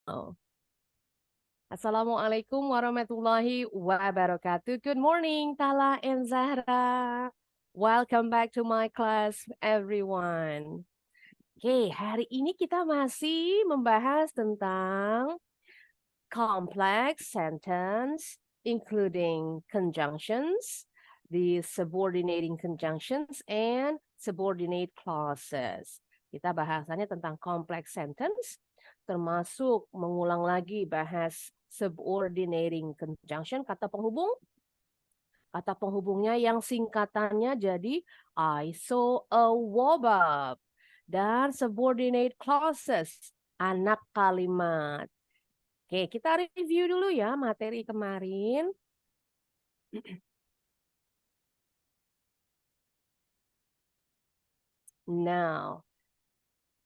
Oh. Assalamualaikum warahmatullahi wabarakatuh. Good morning, Tala and Zahra. Welcome back to my class, everyone. Oke, hari ini kita masih membahas tentang complex sentence, including conjunctions, the subordinating conjunctions, and subordinate clauses. Kita bahasannya tentang complex sentence, termasuk mengulang lagi bahas subordinating conjunction, kata penghubung. Kata penghubungnya yang singkatannya jadi I saw a wobab. Dan subordinate clauses, anak kalimat. Oke, kita review dulu ya materi kemarin. Now,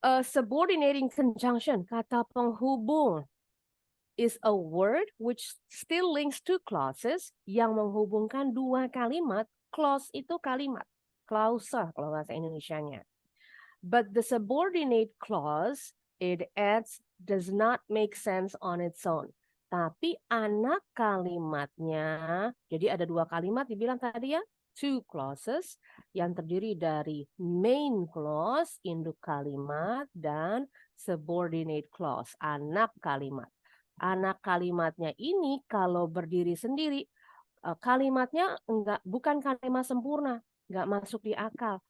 a subordinating conjunction, kata penghubung, is a word which still links two clauses yang menghubungkan dua kalimat. Clause itu kalimat, klausa kalau bahasa Indonesianya. But the subordinate clause it adds does not make sense on its own. Tapi anak kalimatnya, jadi ada dua kalimat dibilang tadi ya, two clauses yang terdiri dari main clause, induk kalimat, dan subordinate clause, anak kalimat. Anak kalimatnya ini kalau berdiri sendiri, kalimatnya bukan kalimat sempurna, nggak masuk di akal.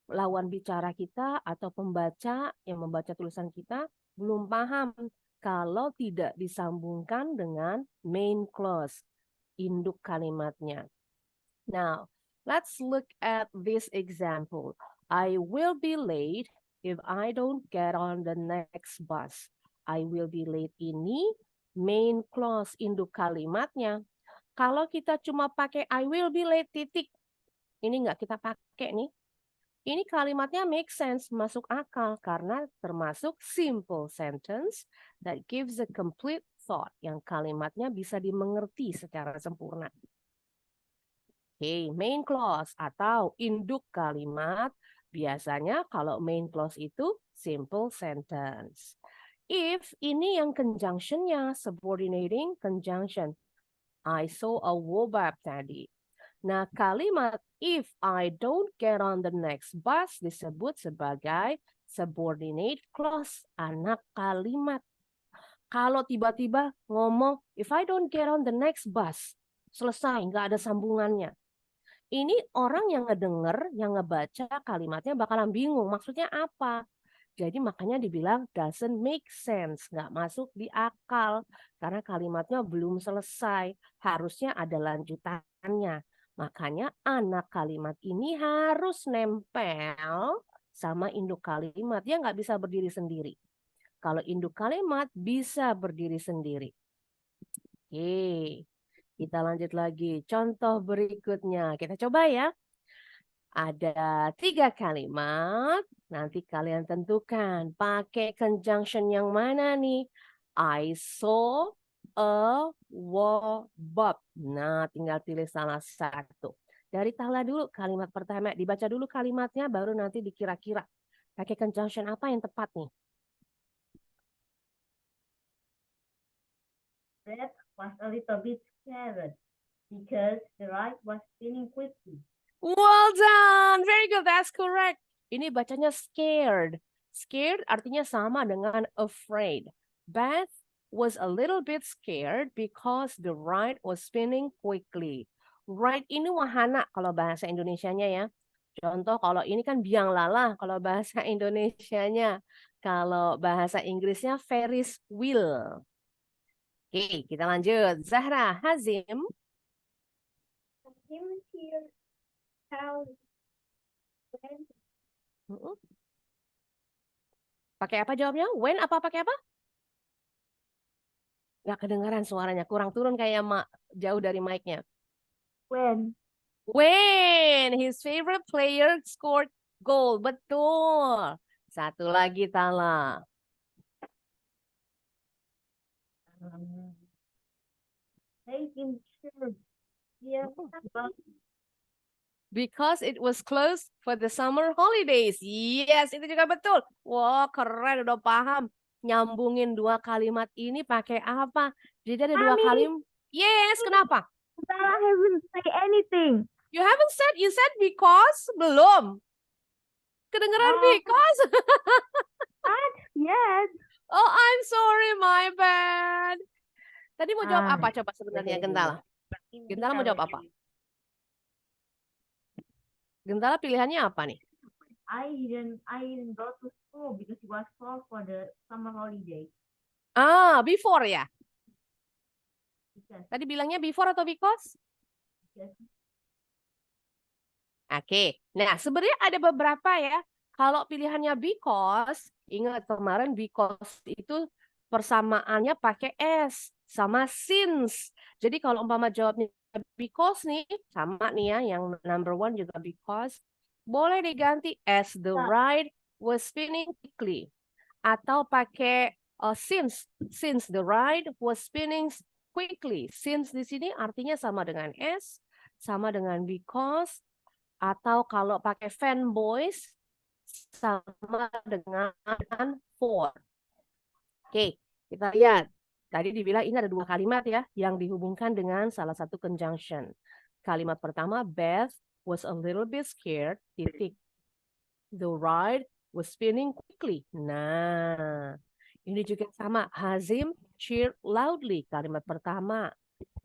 Lawan bicara kita atau pembaca yang membaca tulisan kita belum paham kalau tidak disambungkan dengan main clause, induk kalimatnya. Now, let's look at this example. I will be late if I don't get on the next bus. I will be late ini main clause, induk kalimatnya. Kalau kita cuma pakai I will be late titik, ini nggak kita pakai nih. Ini kalimatnya make sense, masuk akal karena termasuk simple sentence that gives a complete thought yang kalimatnya bisa dimengerti secara sempurna. Oke, main clause atau induk kalimat biasanya kalau main clause itu simple sentence. If ini yang conjunctionnya subordinating conjunction. I saw a wobab tadi. Nah, kalimat if I don't get on the next bus disebut sebagai subordinate clause, anak kalimat. Kalau tiba-tiba ngomong if I don't get on the next bus, selesai, nggak ada sambungannya. Ini orang yang ngedenger, yang ngebaca kalimatnya bakalan bingung, maksudnya apa? Jadi makanya dibilang doesn't make sense, nggak masuk di akal. Karena kalimatnya belum selesai, harusnya ada lanjutannya. Makanya anak kalimat ini harus nempel sama induk kalimat. Dia nggak bisa berdiri sendiri. Kalau induk kalimat bisa berdiri sendiri. Oke, kita lanjut lagi. Contoh berikutnya, kita coba ya. Ada 3 kalimat, nanti kalian tentukan pakai conjunction yang mana nih. I saw a wobab. Nah, tinggal pilih salah satu. Dari Tala dulu kalimat pertama, dibaca dulu kalimatnya baru nanti dikira-kira. Pakai conjunction apa yang tepat nih? That was a little bit scared because the ride was spinning quickly. Well done, very good, that's correct. Ini bacanya scared. Scared artinya sama dengan afraid. Beth was a little bit scared because the ride was spinning quickly. Ride ini wahana kalau bahasa Indonesianya ya. Contoh kalau ini kan biang lala kalau bahasa Indonesianya. Kalau bahasa Inggrisnya Ferris wheel. Oke, kita lanjut. Zahra, Hazim. Him here how when Pakai apa jawabnya? When apa pakai apa? Nggak kedengaran suaranya, kurang turun kayak jauh dari mic-nya. when When his favorite player scored goal. Betul. Satu lagi Tala. they in church here but Because it was closed for the summer holidays. Yes, itu juga betul. Wah, keren, udah paham. nyambungin dua kalimat ini pakai apa? Jadi ada dua Mami, kalimat. Yes, kenapa? Zara haven't say anything. You haven't said, you said because? Belum. Kedengeran Oh, because? what? Yes. Oh, I'm sorry, my bad. Tadi mau jawab Ah, apa coba sebenarnya Gentala? Gentala mau jawab apa? Gentala pilihannya apa nih? I didn't go to school because it was fall for the summer holiday. Ah, before ya? Because, Tadi bilangnya before atau because? because Oke, nah sebenarnya ada beberapa ya. Kalau pilihannya because, ingat kemarin because itu persamaannya pakai S sama since. Jadi kalau umpama jawabnya because nih, sama nih ya, yang number one juga because, boleh diganti as the ride was spinning quickly. Atau pakai since the ride was spinning quickly. Since di sini artinya sama dengan S, sama dengan because, atau kalau pakai fanboys sama dengan for. Oke, kita lihat. Tadi dibilang ini ada dua kalimat ya yang dihubungkan dengan salah satu conjunction. Kalimat pertama, Beth was a little bit scared, titik. The ride was spinning quickly. Nah, ini juga sama. Hazim cheered loudly. Kalimat pertama.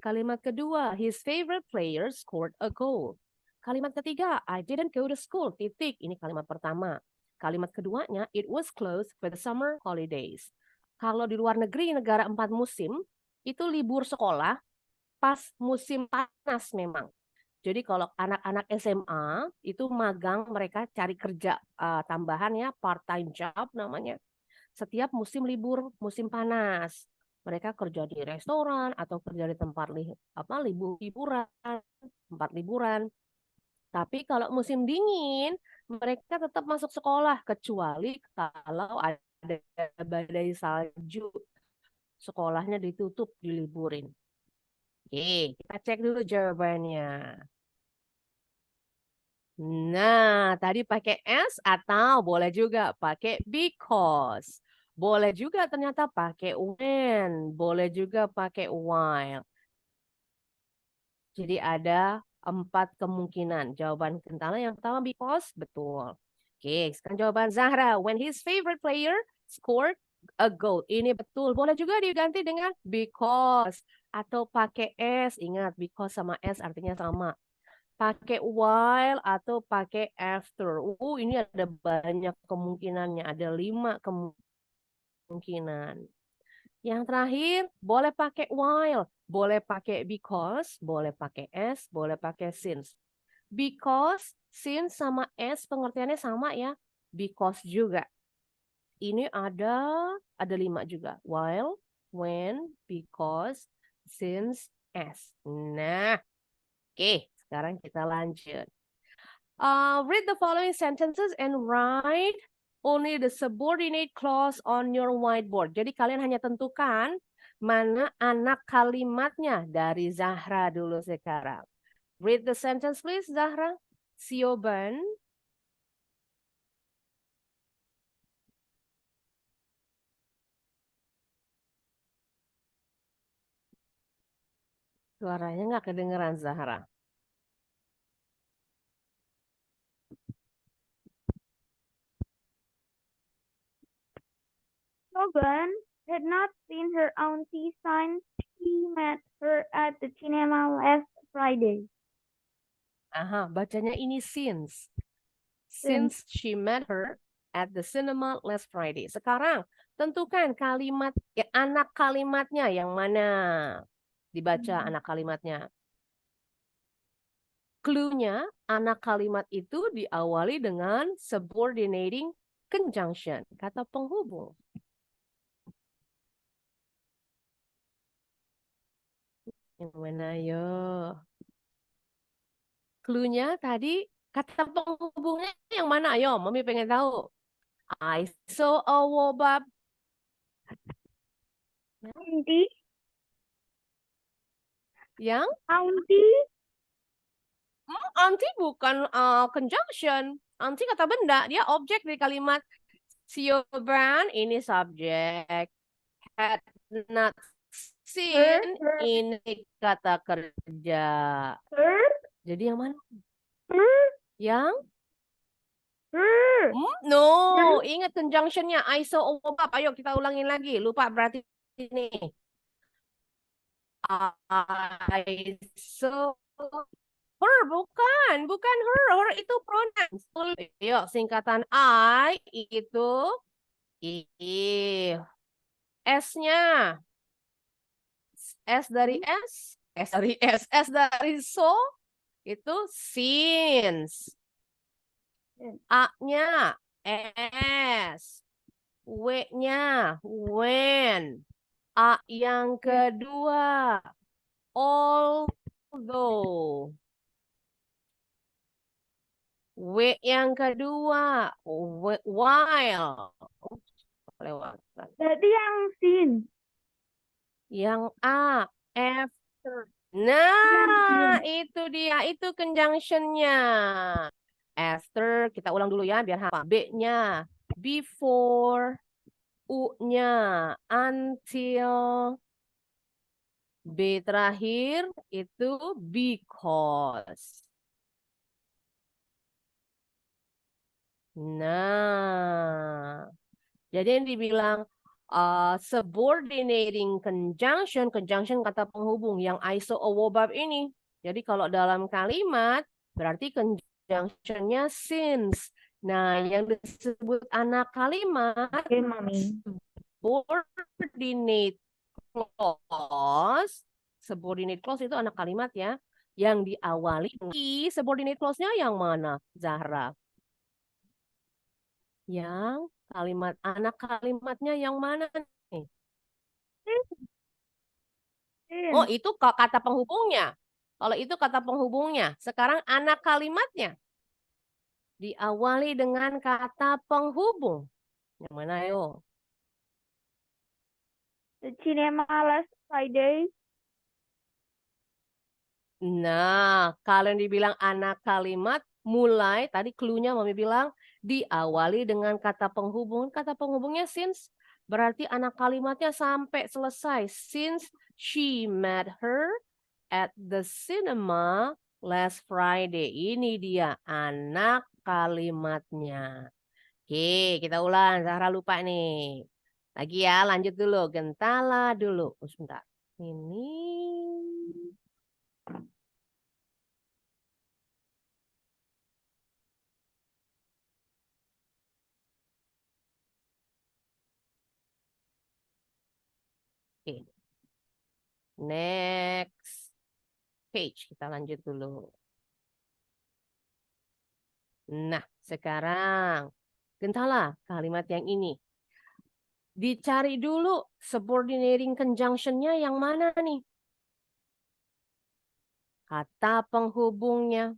Kalimat kedua, his favorite player scored a goal. Kalimat ketiga, I didn't go to school, titik. Ini kalimat pertama. Kalimat keduanya, it was closed for the summer holidays. Kalau di luar negeri, negara 4 musim, itu libur sekolah pas musim panas memang. Jadi kalau anak-anak SMA itu magang, mereka cari kerja tambahan ya, part-time job namanya. Setiap musim libur, musim panas. Mereka kerja di restoran atau kerja di tempat liburan, tempat liburan. Tapi kalau musim dingin, mereka tetap masuk sekolah kecuali kalau ada badai salju, sekolahnya ditutup, diliburin. Oke, kita cek dulu jawabannya. Nah, tadi pakai S atau boleh juga pakai because. Boleh juga ternyata pakai when. Boleh juga pakai while. Jadi ada 4 kemungkinan. Jawaban Gentala yang pertama because, betul. Oke, sekarang jawaban Zahra. When his favorite player scored a goal. Ini betul. Boleh juga diganti dengan because. Atau pakai S. Ingat, because sama S artinya sama. Pakai while atau pakai after. Ini ada banyak kemungkinannya. Ada 5 kemungkinan. Yang terakhir, boleh pakai while, boleh pakai because, boleh pakai as, boleh pakai since. Because, since sama as pengertiannya sama ya. Because juga. Ini ada 5 juga. While, when, because, since, as. Nah, oke. Sekarang kita lanjut. Read the following sentences and write only the subordinate clause on your whiteboard. Jadi kalian hanya tentukan mana anak kalimatnya dari Zahra dulu sekarang. Read the sentence please, Zahra. Sioban. Suaranya nggak kedengeran, Zahra. Logan had not seen her auntie since he met her at the cinema last Friday. Aha, bacanya ini since. Since she met her at the cinema last Friday. Sekarang tentukan kalimat ya, anak kalimatnya yang mana dibaca anak kalimatnya. Clue-nya anak kalimat itu diawali dengan subordinating conjunction, kata penghubung. Yang mana yo? Clue-nya tadi kata penghubungnya yang mana? Ayo, Mami pengen tahu. I saw a wobab. Auntie? Yang? Auntie? Auntie bukan conjunction. Auntie kata benda, dia objek dari kalimat Siobhan ini subjek. Had not seen Her. ini kata kerja. Her. Jadi yang mana? Her. Yang? Her. No, ingat conjunctionnya I saw a bab. Ayo kita ulangin lagi. Lupa berarti ini. I saw her, bukan her. Her itu pronouns. Yuk, singkatan I itu if. S-nya. S dari S. S dari S. S dari so itu since. A-nya S. W-nya when. A yang kedua although. W yang kedua while. Lewatkan. Berarti yang sin. Yang A after. Nah, itu dia. Itu conjunctionnya. After, kita ulang dulu ya biar hafal. B-nya before, U-nya until, B terakhir itu because. Nah, jadi yang dibilang subordinating conjunction, conjunction kata penghubung yang iso-awobab ini. Jadi kalau dalam kalimat berarti conjunctionnya since. Nah, yang disebut anak kalimat Oke, Mami. subordinate clause. Subordinate clause itu anak kalimat ya. Yang diawali subordinate clause-nya yang mana, Zahra? Yang kalimat anak kalimatnya yang mana nih? Oh, itu kata penghubungnya. Kalau itu kata penghubungnya. Sekarang anak kalimatnya diawali dengan kata penghubung. Yang mana ayo? The cinema last Friday. Nah, kalau yang dibilang anak kalimat mulai, tadi clue-nya Mami bilang diawali dengan kata penghubung. Kata penghubungnya since, berarti anak kalimatnya sampai selesai. Since she met her at the cinema last Friday. Ini dia anak kalimatnya. Oke, kita ulang. Zahra lupa nih. Lagi ya, lanjut dulu. Gentala dulu. Oh, sebentar. Ini. Oke. Next page. Kita lanjut dulu. Nah, sekarang Gentala kalimat yang ini. Dicari dulu subordinating conjunction-nya yang mana nih? Kata penghubungnya.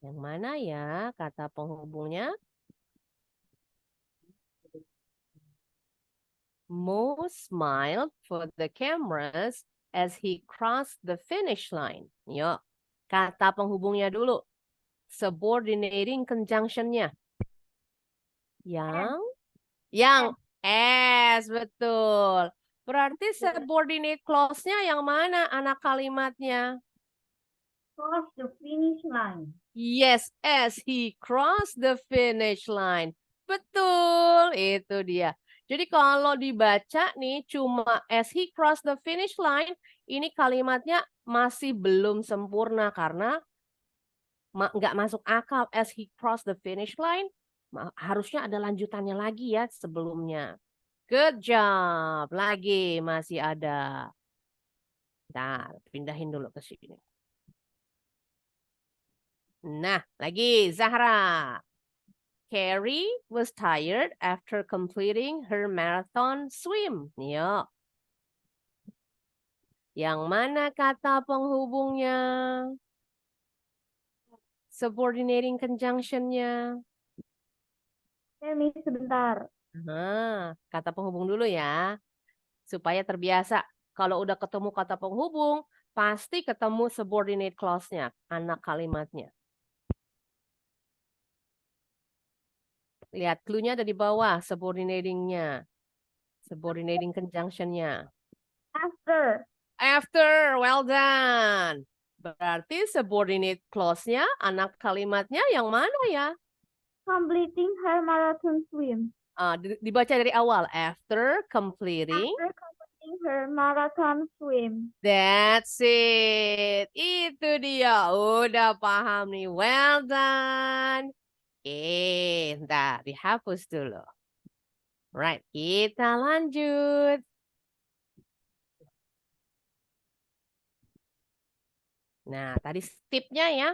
Yang mana ya kata penghubungnya? Mo smiled for the cameras as he crossed the finish line. Yuk, kata penghubungnya dulu. Subordinating conjunction-nya. Yang S, betul. Berarti subordinate clause-nya yang mana anak kalimatnya? Cross the finish line. Yes, as he crossed the finish line. Betul, itu dia. Jadi kalau dibaca nih cuma as he crossed the finish line, ini kalimatnya masih belum sempurna karena nggak masuk akal. As he crossed the finish line, harusnya ada lanjutannya lagi ya sebelumnya. Good job. Lagi masih ada. Nah, pindahin dulu ke sini. Nah, lagi Zahra. Carrie was tired after completing her marathon swim. Yuk. Yang mana kata penghubungnya? Subordinating conjunction-nya. Miss, sebentar. Nah, kata penghubung dulu ya. Supaya terbiasa. Kalau udah ketemu kata penghubung, pasti ketemu subordinate clause-nya, anak kalimatnya. Lihat clue-nya ada di bawah, subordinating-nya. Subordinating conjunction-nya. After. After, well done. Berarti subordinate clause-nya, anak kalimatnya yang mana ya? Completing her marathon swim. Dibaca dari awal. After completing. After completing her marathon swim. That's it. Itu dia. Udah paham nih. Well done. Ntar dihapus dulu. Right, kita lanjut. Nah, tadi tipnya ya.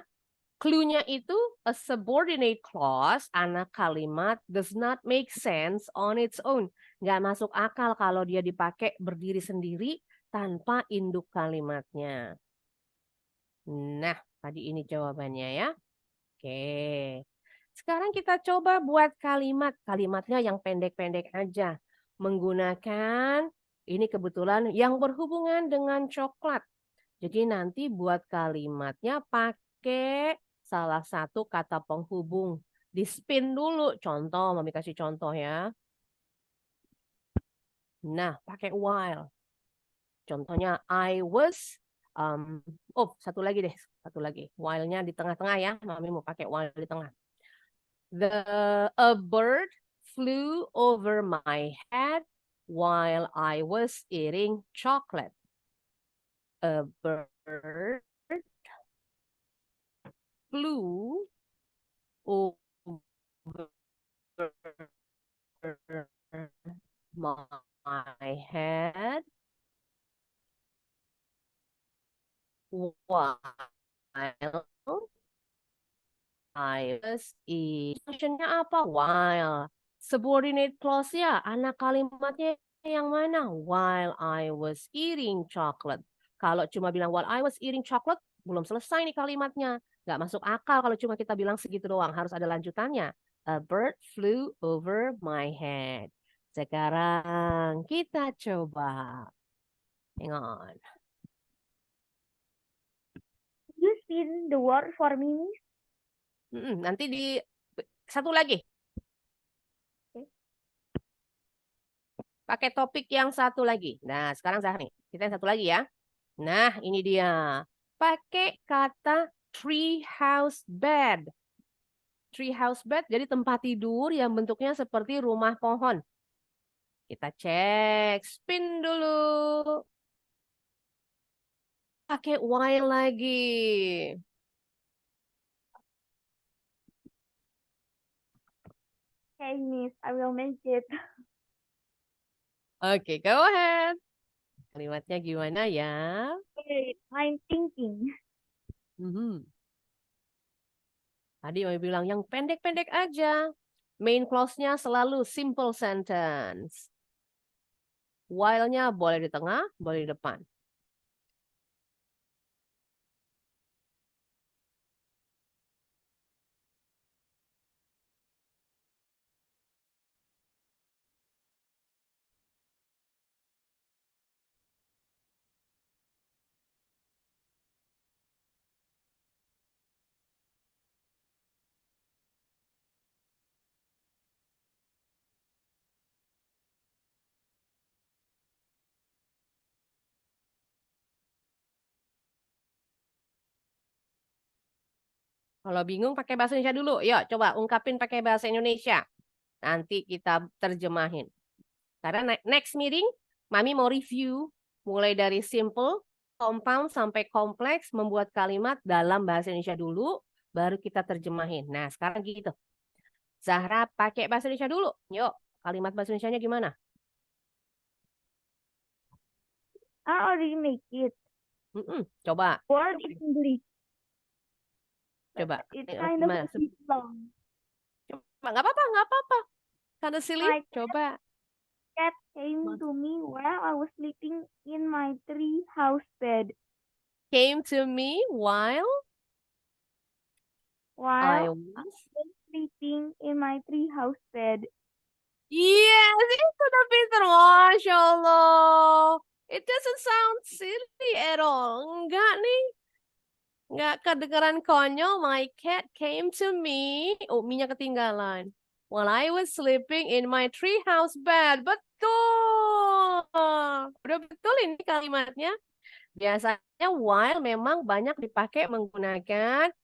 Clue-nya itu a subordinate clause, anak kalimat does not make sense on its own. Nggak masuk akal kalau dia dipakai berdiri sendiri tanpa induk kalimatnya. Nah, tadi ini jawabannya ya. Oke. Sekarang kita coba buat kalimat. Kalimatnya yang pendek-pendek aja. Menggunakan, ini kebetulan yang berhubungan dengan coklat. Jadi nanti buat kalimatnya pakai salah satu kata penghubung. Di spin dulu. Contoh, Mami kasih contoh ya. Nah, pakai while. Contohnya, I was, satu lagi deh. Satu lagi. While-nya di tengah-tengah ya. Mami mau pakai while di tengah. A bird flew over my head while I was eating chocolate. A bird flew over my head while I was eating. Functionnya apa? While. Subordinate clause ya. Anak kalimatnya yang mana? While I was eating chocolate. Kalau cuma bilang while I was eating chocolate, belum selesai nih kalimatnya. Nggak masuk akal kalau cuma kita bilang segitu doang. Harus ada lanjutannya. A bird flew over my head. Sekarang kita coba. Hang on. You spin the word for me, Miss? Nanti di satu lagi. Pakai topik yang satu lagi. Nah, sekarang Zahri, kita yang satu lagi ya. Nah, ini dia. Pakai kata tree house bed. Tree house bed jadi tempat tidur yang bentuknya seperti rumah pohon. Kita cek, spin dulu. Pakai while lagi. Okay, Miss, I will make it. Oke, go ahead. Kalimatnya gimana ya? Wait, I'm thinking. Tadi mau bilang yang pendek-pendek aja. Main clause-nya selalu simple sentence. While-nya boleh di tengah, boleh di depan. Kalau bingung pakai bahasa Indonesia dulu. Yuk, coba ungkapin pakai bahasa Indonesia. Nanti kita terjemahin. Karena next meeting, Mami mau review mulai dari simple, compound, sampai kompleks, membuat kalimat dalam bahasa Indonesia dulu, baru kita terjemahin. Nah, sekarang gitu. Zahra pakai bahasa Indonesia dulu. Yuk, kalimat bahasa Indonesianya gimana? I already make it. Coba. Word is English. Coba. It's kind of Gimana? a bit long. Coba, nggak apa-apa, nggak apa-apa. Kinda silly. My Coba. cat came to me while I was sleeping in my tree house bed. Came to me while I While was... sleeping in my tree house bed. Yes, itu udah pinter. Masya Allah. It doesn't sound silly at all. Enggak nih. Enggak kedengeran konyol. My cat came to me. Oh, me-nya ketinggalan. While I was sleeping in my treehouse bed. Betul. Udah betul ini kalimatnya. Biasanya while memang banyak dipakai menggunakan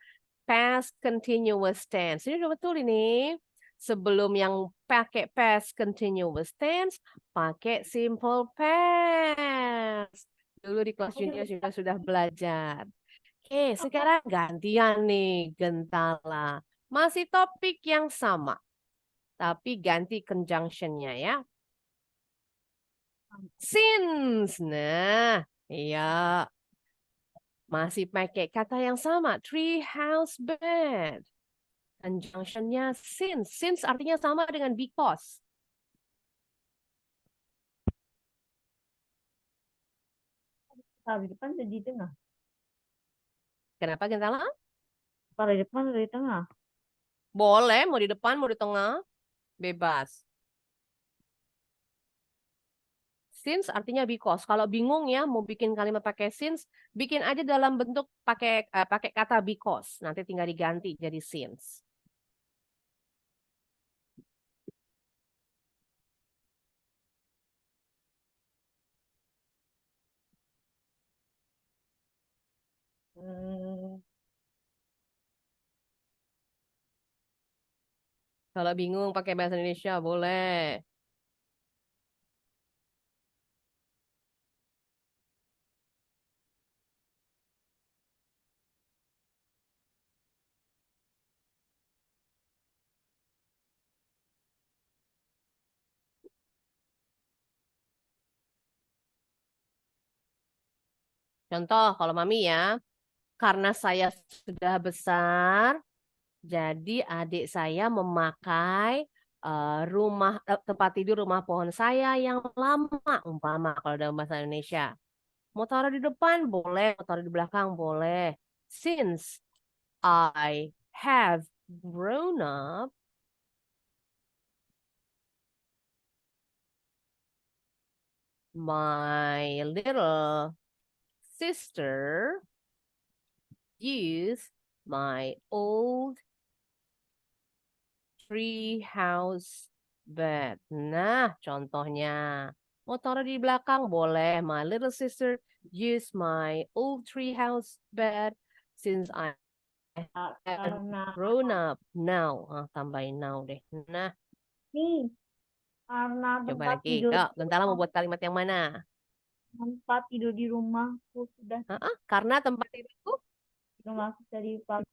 past continuous tense. Ini udah betul ini. Sebelum yang pakai past continuous tense, pakai simple past. Dulu di kelas junior sudah belajar. Oke, sekarang gantian nih, Gentala. Masih topik yang sama, tapi ganti conjunction-nya ya. Since. Nah, iya. Masih pakai kata yang sama, tree house bed. Conjunction-nya since. Since artinya sama dengan because. Kalau di depan atau di tengah? Kenapa Gentala? Kalau di depan atau di tengah? Boleh, mau di depan, mau di tengah. Bebas. Since artinya because. Kalau bingung ya mau bikin kalimat pakai since, bikin aja dalam bentuk pakai kata because. Nanti tinggal diganti jadi since. Kalau bingung pakai bahasa Indonesia boleh. Contoh kalau mami ya, karena saya sudah besar, jadi adik saya memakai tempat tidur rumah pohon saya yang lama, umpama kalau dalam bahasa Indonesia. Mau taruh di depan boleh, mau taruh di belakang boleh. Since I have grown up, my little sister used my old tree house bed. Nah, contohnya. Mau taruh di belakang boleh. My little sister used my old tree house bed since I have Karena grown up now. Tambahin now deh. Nah, nih, karena coba tempat lagi. tidur Kak, Gentala mau buat kalimat yang mana? di rumahku sudah Karena tempat tidurku rumahku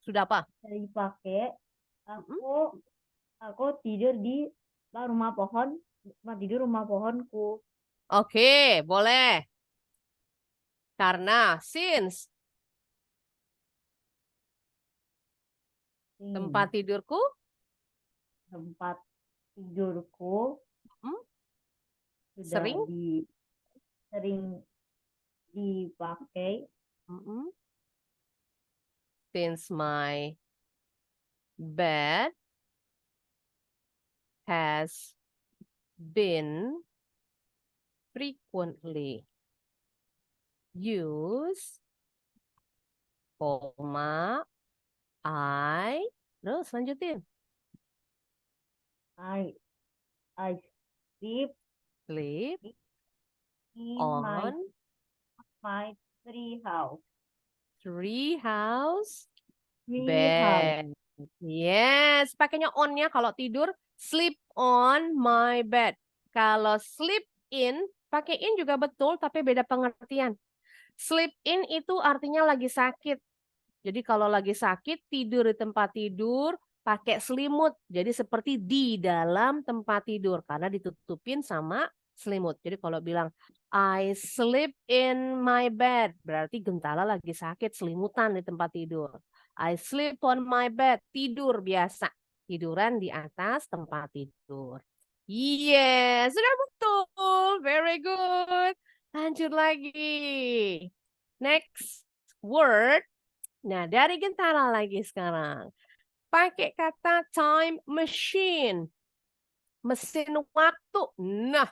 sudah apa? dipakai. Aku tidur di rumah pohon, tempat tidur rumah pohonku. Oke, boleh. Karena since tempat tidurku Tempat tidurku mm, sudah sering sering dipakai. Since my bed has been frequently used, terus lanjutin. I sleep Sleep in on my tree house. tree house Tree house. bed. Yes, pakainya on-nya kalau tidur, sleep on my bed. Kalau sleep in, pakai in juga betul, tapi beda pengertian. Sleep in itu artinya lagi sakit. Jadi kalau lagi sakit, tidur di tempat tidur, pakai selimut. Jadi seperti di dalam tempat tidur, karena ditutupin sama selimut. Jadi kalau bilang, I sleep in my bed, berarti Gentala lagi sakit, selimutan di tempat tidur. I sleep on my bed, tidur biasa. Tiduran di atas tempat tidur. Yes, sudah betul. Very good. Lanjut lagi. Next word. Nah, dari Gentala lagi sekarang. Pakai kata time machine. Mesin waktu. Nah,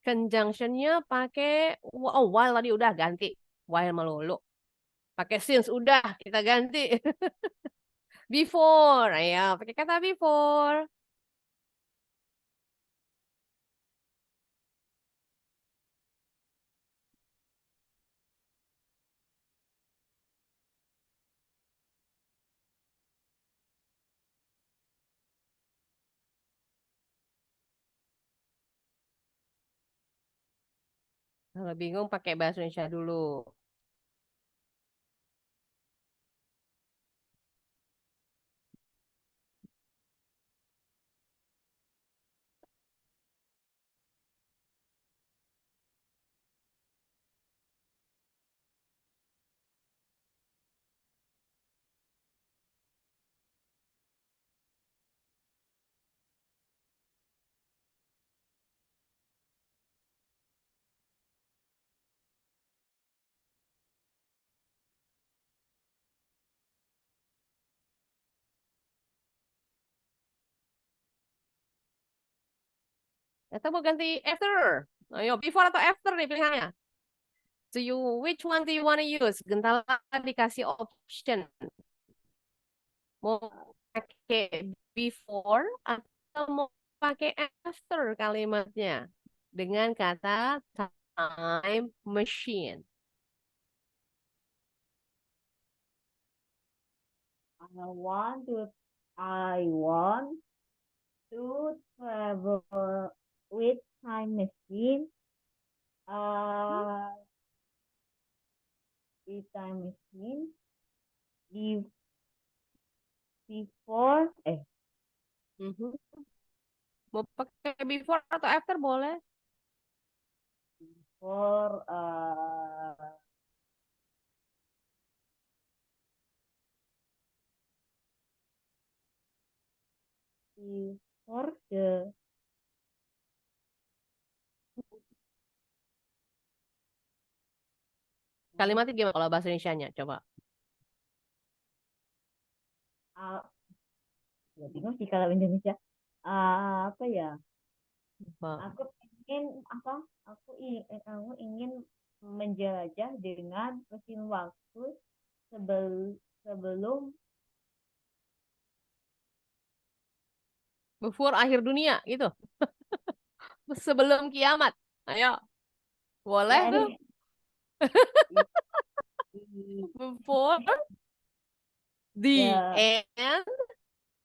conjunction-nya pakai while tadi udah ganti. While melulu. Pakai since udah kita ganti. Before. Ayo, pakai kata before. Kalau bingung pakai bahasa Indonesia dulu. Atau mau ganti after? Ayo, before atau after nih pilihannya. Which one do you want to use? Gentala dikasih option. Mau pakai before atau mau pakai after kalimatnya dengan kata time machine. I want to travel with time machine. With time machine before Mhm. Mau pakai before atau after boleh? for before the Kalimatnya gimana kalau bahasa Indonesianya? Coba. ya bingung sih kalau Indonesia. Apa ya? Apa? Aku ingin menjelajah dengan mesin waktu sebelum Before akhir dunia gitu. Sebelum kiamat. Ayo. Boleh ya tuh? di Before the the end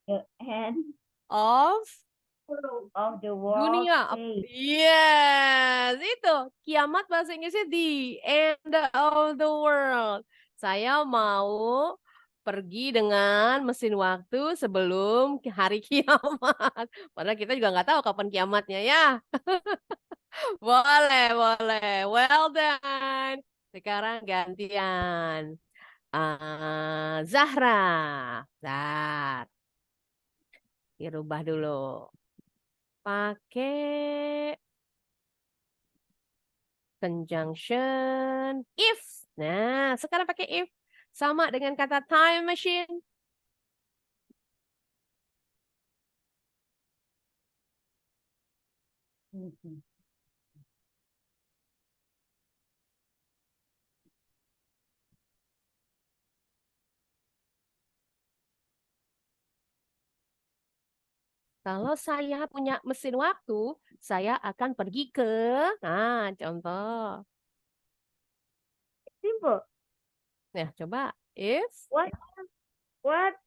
the end of of the world dunia. stage. Yes, itu. Kiamat bahasa Inggrisnya the end of the world. Saya mau pergi dengan mesin waktu sebelum hari kiamat. Padahal kita juga nggak tahu kapan kiamatnya ya. Boleh, boleh. Well done. Sekarang gantian. Zahra. Zahra. Dirubah dulu. Pakai conjunction if. Nah, sekarang pakai if. Sama dengan kata time machine. Kalau saya punya mesin waktu, saya akan pergi ke, nah contoh. Simple. Nah, coba if. What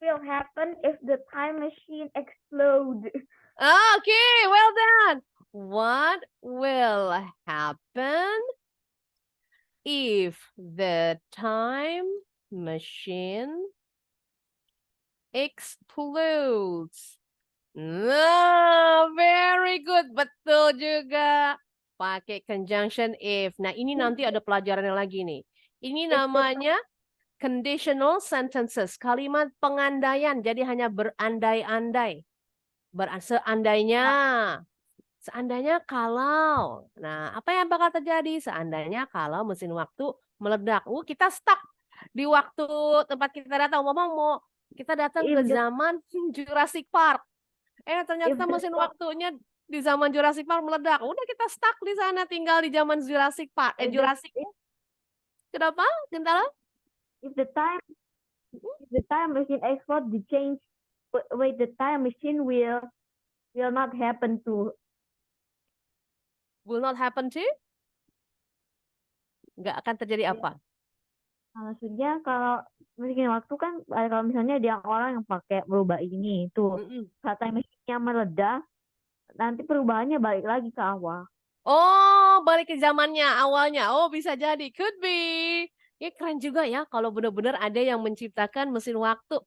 will happen if the time machine explodes? Okay, well done. What will happen if the time machine explodes? Nah, very good. Betul juga. Pakai conjunction if. Nah, ini nanti ada pelajarannya lagi nih. Ini namanya conditional sentences. Kalimat pengandaian. Jadi hanya berandai-andai. Seandainya. Seandainya kalau. Nah, apa yang bakal terjadi? Seandainya kalau mesin waktu meledak. Kita stuck di waktu tempat kita datang. Mau kita datang ke If the zaman Jurassic Park. if Ternyata the mesin waktunya di zaman Jurassic Park meledak. Udah kita stuck di sana tinggal di zaman Jurassic Park. if the Jurassic. Kenapa? Gentala? if the time The time machine export the change. Wait, the time machine will not happen to. Will not happen to? Nggak akan terjadi Ya. apa? Maksudnya kalau mesin waktu kan kalau misalnya dia orang yang pakai merubah ini tuh Mm-mm. saat time machine-nya meledak nanti perubahannya balik lagi ke awal. Oh, balik ke zamannya awalnya. Oh, bisa jadi. Could be. Ya, keren juga ya kalau benar-benar ada yang menciptakan mesin waktu.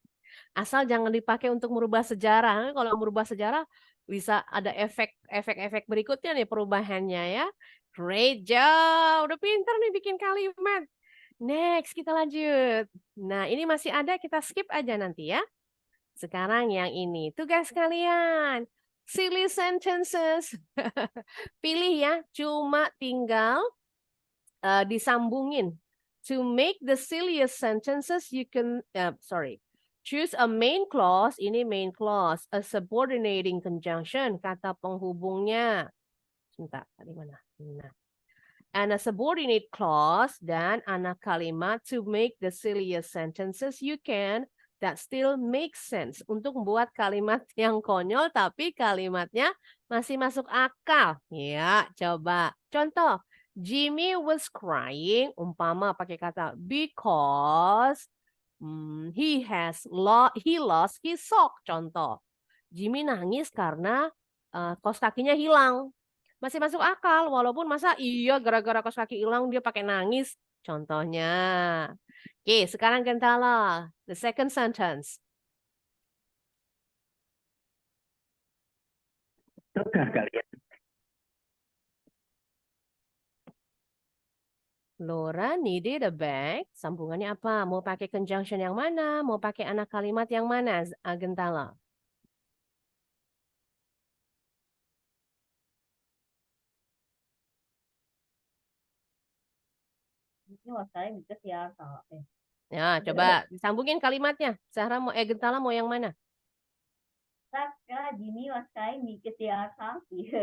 Asal jangan dipakai untuk merubah sejarah. Kalau merubah sejarah bisa ada efek-efek berikutnya nih perubahannya ya. Great job. Udah pinter nih bikin kalimat. Next, kita lanjut. Nah, ini masih ada, kita skip aja nanti ya. Sekarang yang ini, tugas kalian. Silly sentences. Pilih ya, cuma tinggal disambungin. To make the silliest sentences, you can, choose a main clause, ini main clause, a subordinating conjunction, kata penghubungnya. Sebentar, tadi mana? Nah. And a subordinate clause, dan anak kalimat to make the silliest sentences you can, that still makes sense. Untuk membuat kalimat yang konyol, tapi kalimatnya masih masuk akal. Ya, coba. Contoh. Jimmy was crying, umpama pakai kata because he lost his sock. Contoh, Jimmy nangis karena kaos kakinya hilang. Masih masuk akal, walaupun masa iya gara-gara kaos kaki hilang dia pakai nangis. Contohnya. Oke, sekarang Gentala. The second sentence. Tahukah kalian? Laura needed a bag. Sambungannya apa? Mau pakai conjunction yang mana? Mau pakai anak kalimat yang mana, Gentala? Ini wasai because they are salty. Ya, coba disambungin kalimatnya. Zahra mau, Gentala mau yang mana? Saka Jimmy was crying because they are salty.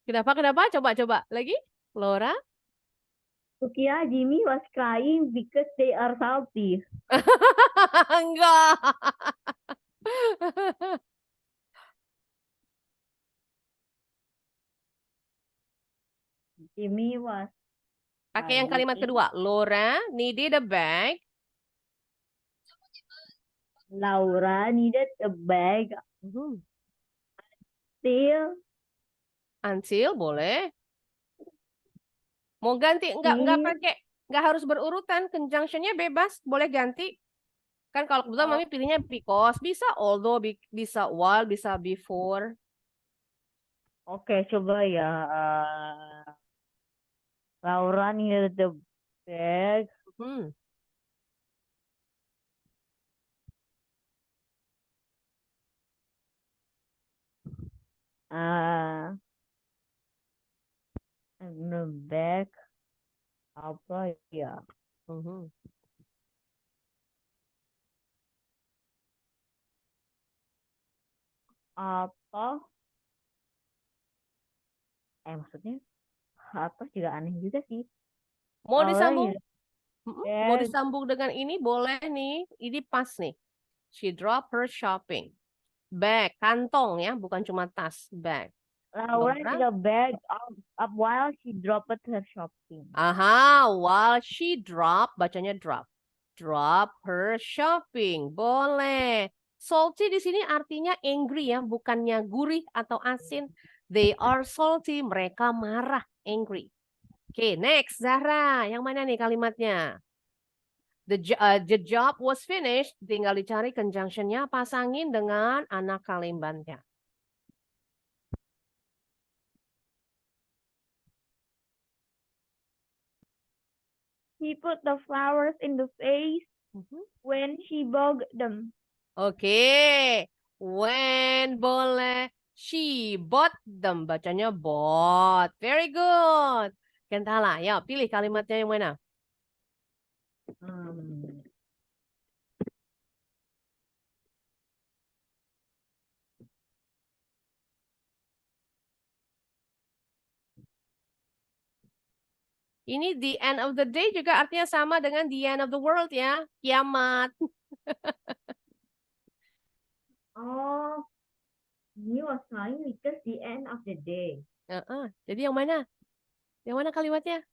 Kenapa? Coba lagi. Laura? Sukia Jimmy was crying because they are salty. Enggak. Jimmy was Pakai yang kalimat crying. kedua. Laura needed a bag. Laura needed a bag till Until boleh. Mau ganti enggak till pakai, enggak harus berurutan, conjunctionnya bebas, boleh ganti. Kan kalau kebetulan mami pilihnya because, bisa although, bisa while, bisa before. Oke, coba ya. Laura needed the bag. Hmm. The bag apa ya? Mhm. Apa? Maksudnya apa juga aneh juga sih. Mau Laura disambung? needed Mau bag. disambung dengan ini boleh nih. Ini pas nih. She dropped her shopping. Bag, kantong ya, bukan cuma tas, bag. Laura Laura? needed a bag up while she dropped her shopping. Aha, while she drop, bacanya drop. Drop her shopping. Boleh. Salty di sini artinya angry ya, bukannya gurih atau asin. They are salty, mereka marah, angry. Oke, next, Zahra. Yang mana nih kalimatnya? The job was finished. Tinggal dicari conjunctionnya, pasangin dengan anak kalimatnya. He put the flowers in the vase when she bought them. Oke. When boleh. She bought them. Bacanya bought. Very good. Kentala, ya pilih kalimatnya yang mana? Ini the end of the day juga artinya sama dengan the end of the world ya. Kiamat. Oh, he was crying because the end of the day. Jadi yang mana? Yang mana kalimatnya?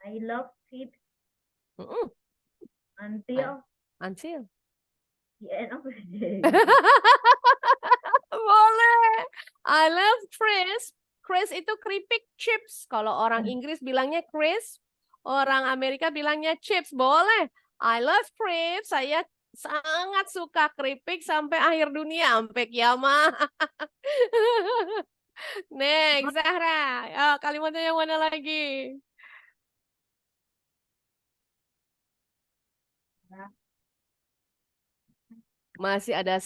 I love chips Mm-mm. until Until. the end of the day. Boleh. I love crisp. Crisp itu keripik chips. Kalau orang Inggris bilangnya crisp, orang Amerika bilangnya chips. Boleh. I love crisp. Saya sangat suka keripik sampai akhir dunia, sampai kiamat. Next, Zahra. Kalimatnya yang mana lagi? Masih ada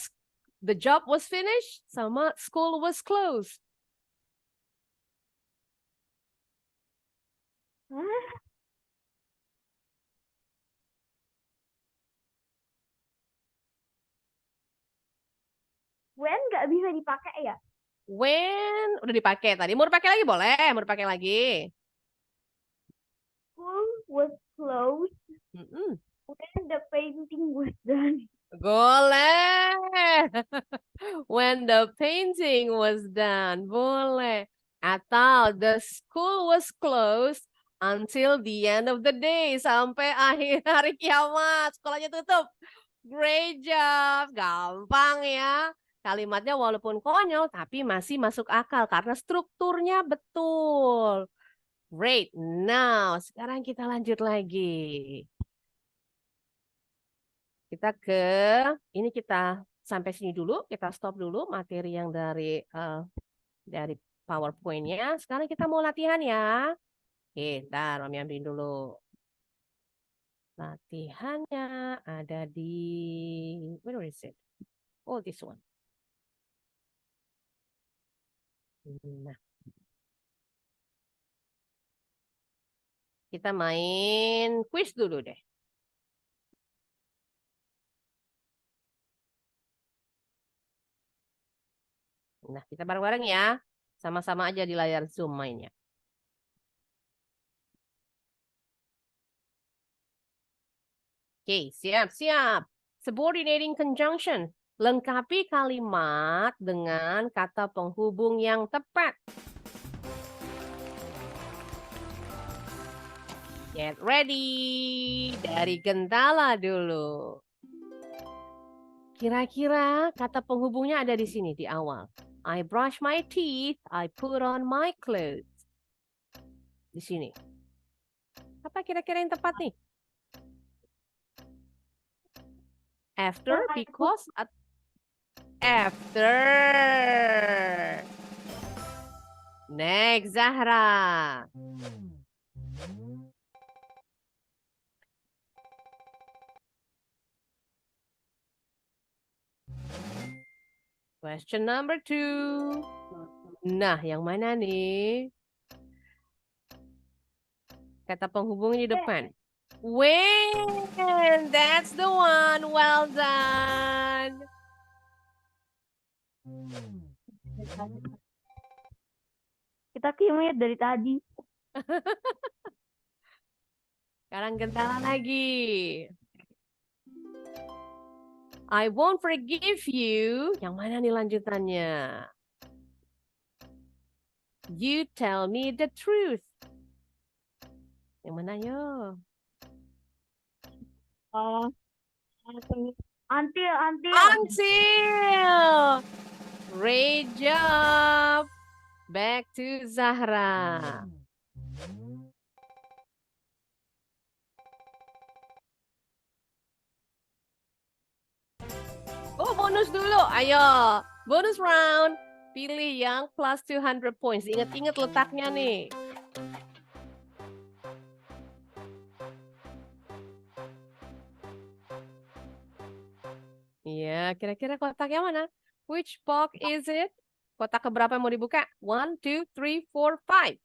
the job was finished sama school was closed. When nggak bisa dipakai ya? When udah dipakai tadi, mau dipakai lagi boleh, mau dipakai lagi. School was closed Mm-mm. when the painting was done. Boleh. When the painting was done, boleh. Atau the school was closed until the end of the day, sampai akhir hari kiamat, sekolahnya tutup. Great job, gampang ya. Kalimatnya walaupun konyol, tapi masih masuk akal karena strukturnya betul. Great. Now, sekarang kita lanjut lagi. Kita ini kita sampai sini dulu, kita stop dulu materi yang dari PowerPoint-nya. Sekarang kita mau latihan ya. Oke, ntar Mami ambilin dulu. Latihannya ada di, where is it? Oh, this one. Nah, kita main quiz dulu deh. Nah, kita bareng-bareng ya. Sama-sama aja di layar Zoom mainnya. Oke, siap-siap. Subordinating conjunction. Lengkapi kalimat dengan kata penghubung yang tepat. Get ready. Dari Gentala dulu. Kira-kira kata penghubungnya ada di sini di awal. I brush my teeth, I put on my clothes. Di sini. Apa kira-kira yang tepat nih? After, because, after. Next, Zahra. Question number 2. Nah, yang mana nih? Kata penghubungnya di depan. When, that's the one. Well done. Kita kimia dari tadi. Sekarang Gentala lagi. I won't forgive you. Yang mana nih lanjutannya? You tell me the truth. Yang mana yo? Until. Great job. Back to Zahra. Oh, bonus dulu. Ayo. Bonus round. Pilih yang plus 200 points. Ingat-ingat letaknya nih. Iya, kira-kira kotak yang mana? Which box is it? Kotak keberapa yang mau dibuka? 1, 2, 3, 4, 5.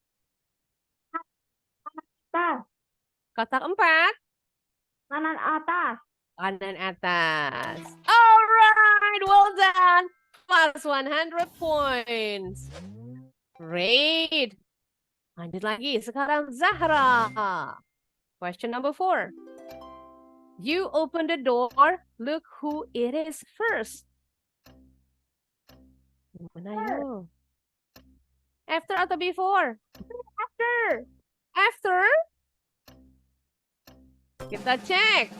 Kotak 4. Kanan atas. Kanan atas. Alright, well done. Plus 100 points. Great. Lanjut lagi. Sekarang Zahra. Question number 4. You open the door. Look who it is first. Mana yuk? After atau before? After. After. Kita cek.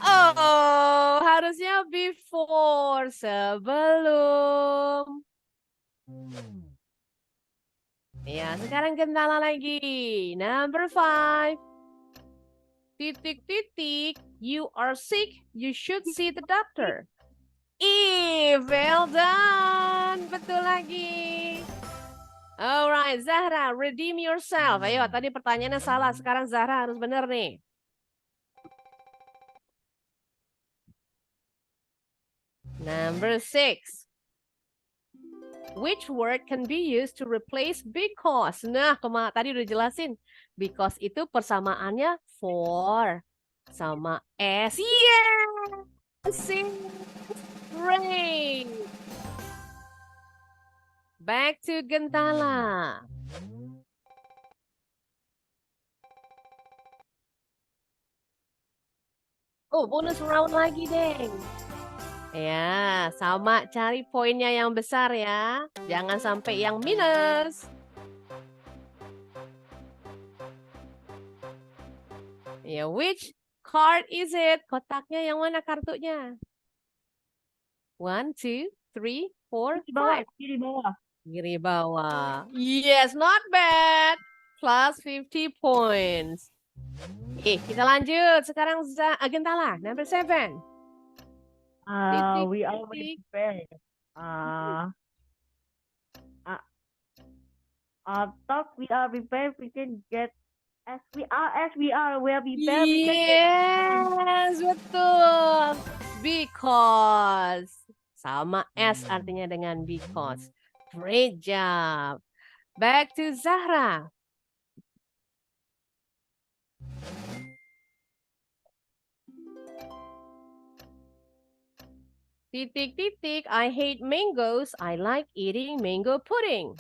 Oh, harusnya before, sebelum. Ya, sekarang kendala lagi. Number 5. Titik-titik. You are sick. You should see the doctor. Well done. Betul lagi. Alright, Zahra, redeem yourself. Ayo, tadi pertanyaannya salah. Sekarang Zahra harus benar nih. Number 6. Which word can be used to replace because? Nah, tadi udah jelasin. Because itu persamaannya for sama as. Yeah! Great. Back to Gentala. Oh, bonus round lagi, Deng. Ya, sama cari poinnya yang besar ya. Jangan sampai yang minus. Ya, which card is it? Kotaknya yang mana kartunya? 1, 2, 3, 4, 5. Kiri bawah. Kiri bawah. Yes, not bad. Plus 50 points. Kita lanjut. Sekarang Gentala, number 7. We already prepared. Talk, we are prepared. We can get as we are, we are prepared. Yes, betul. Because. Sama as artinya dengan because. Great job. Back to Zahra. Titik-titik, I hate mangoes. I like eating mango pudding.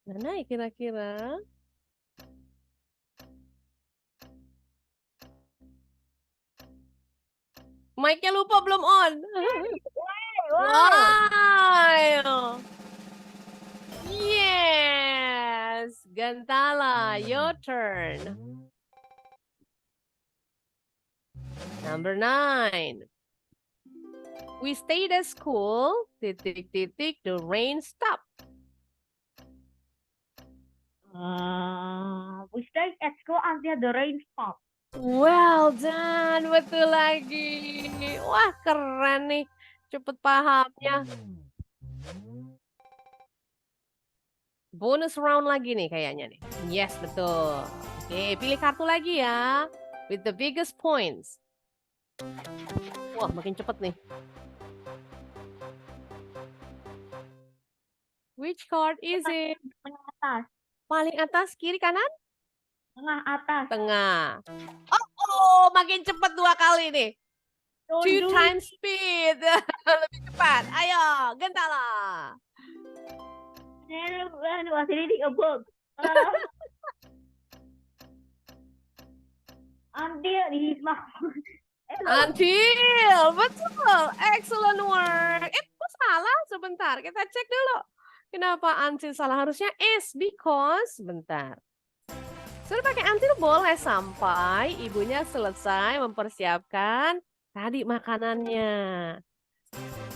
Mana ya kira-kira? Mic-nya lupa belum on. Wow. Yes. Gentala, your turn. Number 9. We stayed at school. Titik-titik, the rain stopped. We stayed at school until the rain stopped. Well done, betul lagi. Wah, keren nih. Cepet pahamnya. Bonus round lagi nih kayaknya nih. Yes, betul. Oke, pilih kartu lagi ya. With the biggest points. Wah, makin cepet nih. Which card is it? Atas. Paling atas, kiri, kanan? Tengah, atas. Tengah. Oh, makin cepat 2 kali nih. 2 times speed. Lebih cepat. Ayo, Gentala. Was reading a book. Until his mouth. Until. Betul. Excellent work. Kok salah? Sebentar. Kita cek dulu. Kenapa until salah? Harusnya is. Because. Bentar. Sudah pakai until boleh sampai ibunya selesai mempersiapkan tadi makanannya.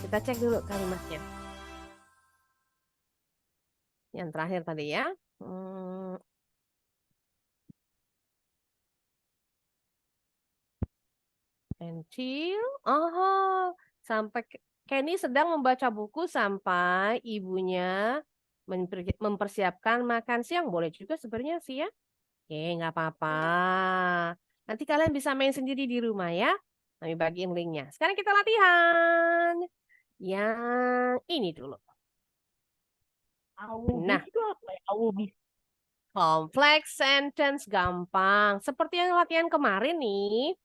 Kita cek dulu kalimatnya. Yang terakhir tadi ya. Until. Oh, sampai Kenny sedang membaca buku sampai ibunya mempersiapkan makan siang. Boleh juga sebenarnya sih ya. Oke, nggak apa-apa. Nanti kalian bisa main sendiri di rumah ya. Kami bagiin linknya. Sekarang kita latihan. Yang ini dulu. Nah. Itu apa ya? Awubis. Complex sentence gampang. Seperti yang latihan kemarin nih.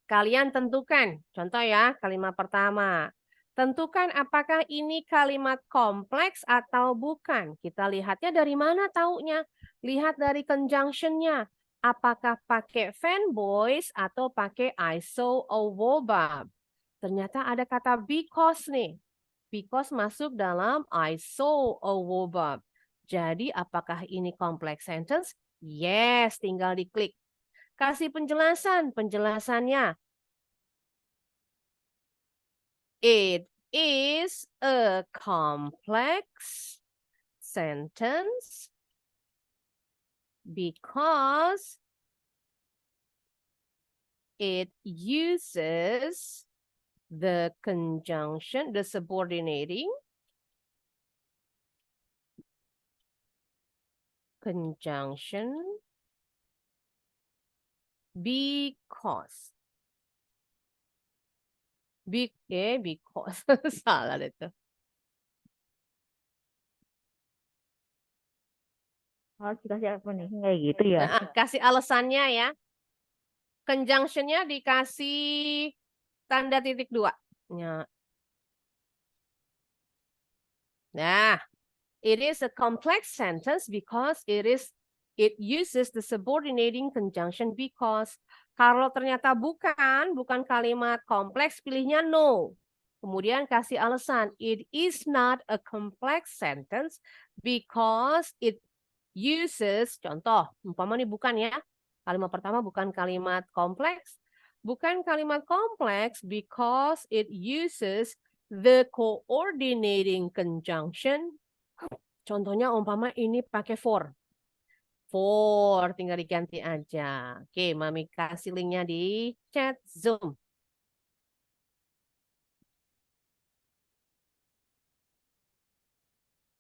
Kalian tentukan. Contoh ya, kalimat pertama. Tentukan apakah ini kalimat kompleks atau bukan. Kita lihatnya dari mana taunya? Lihat dari conjunction-nya. Apakah pakai fanboys atau pakai I saw a wobab? Ternyata ada kata because nih. Because masuk dalam I saw a wobab. Jadi apakah ini complex sentence? Yes, tinggal diklik. Kasih penjelasan. Penjelasannya. It is a complex sentence because it uses the conjunction, the subordinating conjunction because. Because. Salah itu. Harus dikasih explanation kayak gitu ya. Nah, kasih alasannya ya. Conjunction-nya dikasih tanda titik dua. Nah, it is a complex sentence because it uses the subordinating conjunction because. Kalau ternyata bukan kalimat kompleks, pilihnya no. Kemudian kasih alasan, it is not a complex sentence because it uses, contoh, umpama ini bukan ya, kalimat pertama bukan kalimat kompleks, bukan kalimat kompleks because it uses the coordinating conjunction. Contohnya umpama ini pakai for. For, tinggal diganti aja. Oke, Mami kasih linknya di chat Zoom.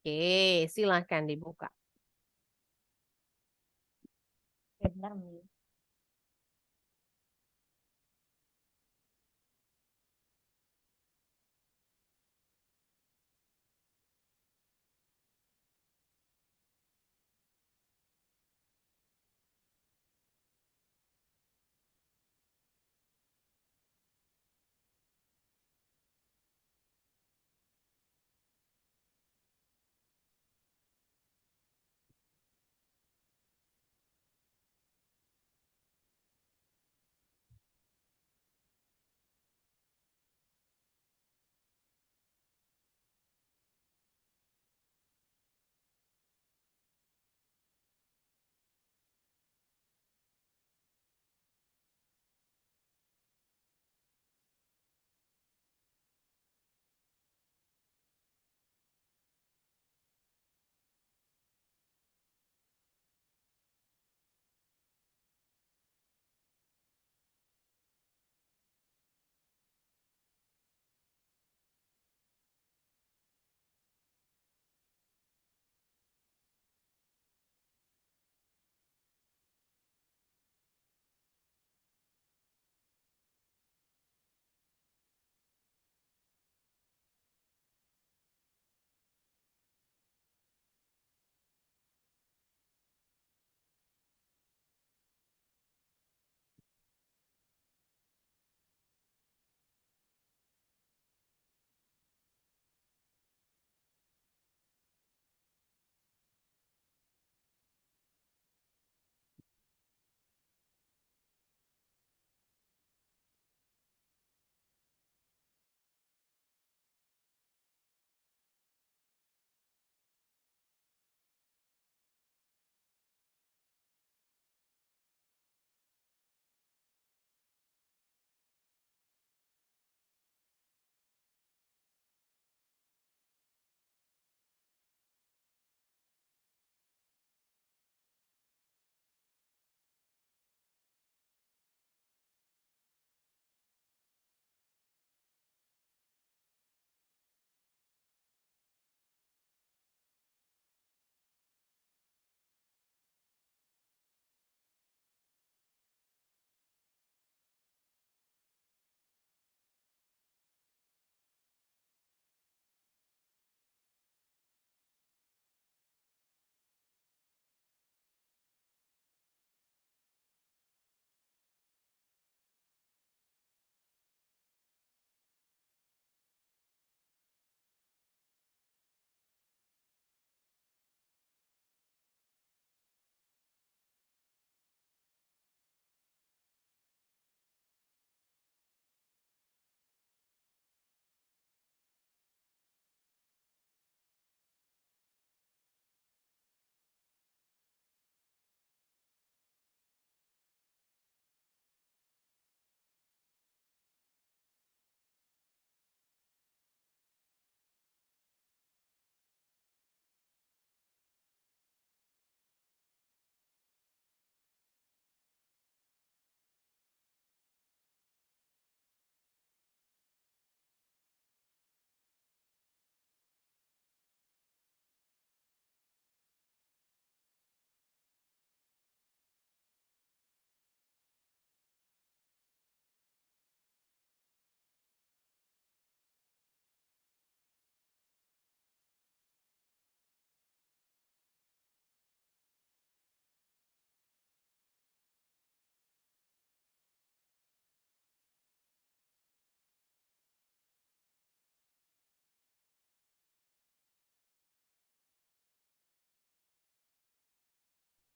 Oke, silahkan dibuka. Bentar, Mi.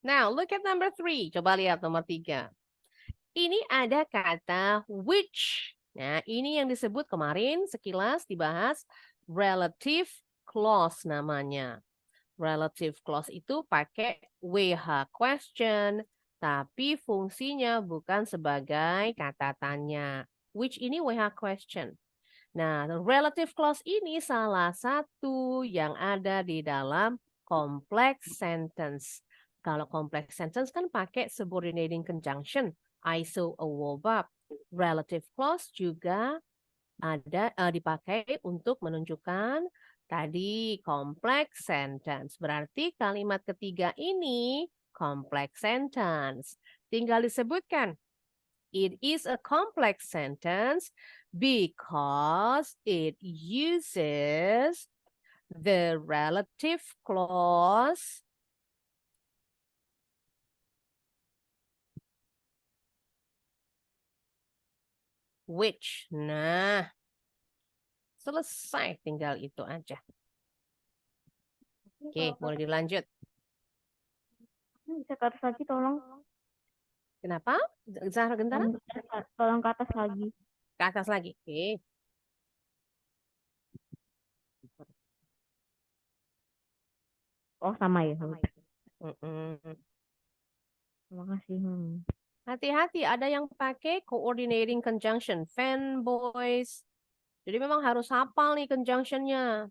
Now, look at number 3. Coba lihat nomor 3. Ini ada kata which. Nah, ini yang disebut kemarin sekilas dibahas relative clause namanya. Relative clause itu pakai WH question, tapi fungsinya bukan sebagai kata tanya. Which ini WH question. Nah, relative clause ini salah satu yang ada di dalam complex sentence. Kalau complex sentence kan pakai subordinating conjunction, iso, a, verb. Relative clause juga ada dipakai untuk menunjukkan tadi complex sentence. Berarti kalimat ketiga ini complex sentence. Tinggal disebutkan. It is a complex sentence because it uses the relative clause which. Nah, selesai, tinggal itu aja. Oke, boleh dilanjut. Bisa ke atas lagi tolong. Kenapa? Zahra Gentara? Tolong ke atas lagi. Ke atas lagi. Oke. Oh sama ya. Mm-mm. Terima kasih. Hati-hati, ada yang pakai coordinating conjunction, fanboys. Jadi memang harus hafal nih conjunctionnya.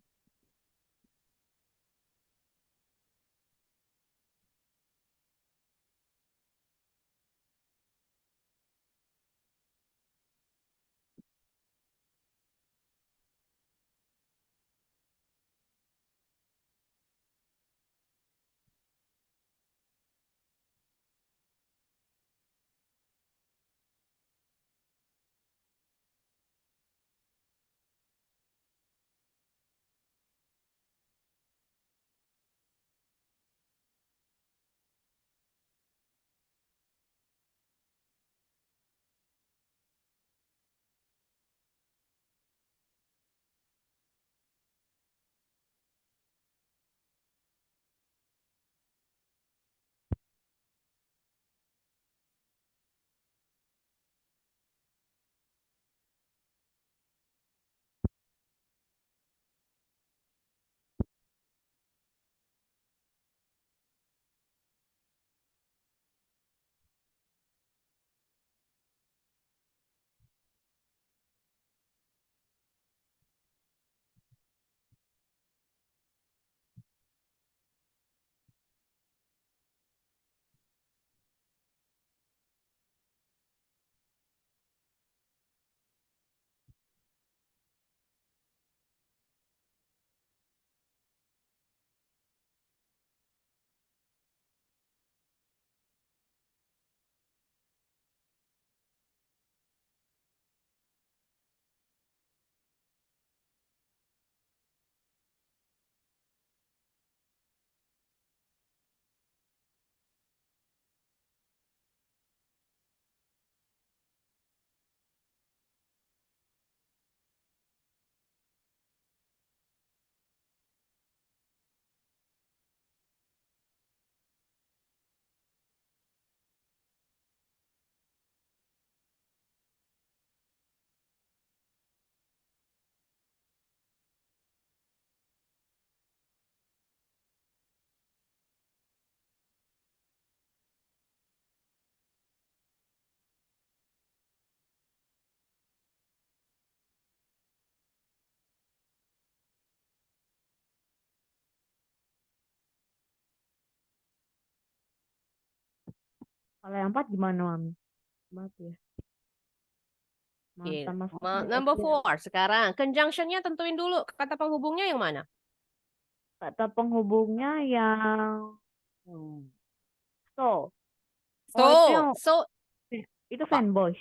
Kalau yang 4 gimana, Mami? Maaf ya. Oke, Sama number 4 sekarang. Conjunctionnya tentuin dulu. Kata penghubungnya yang mana? kata penghubungnya yang so. Oh, itu yang itu Apa? fanboys.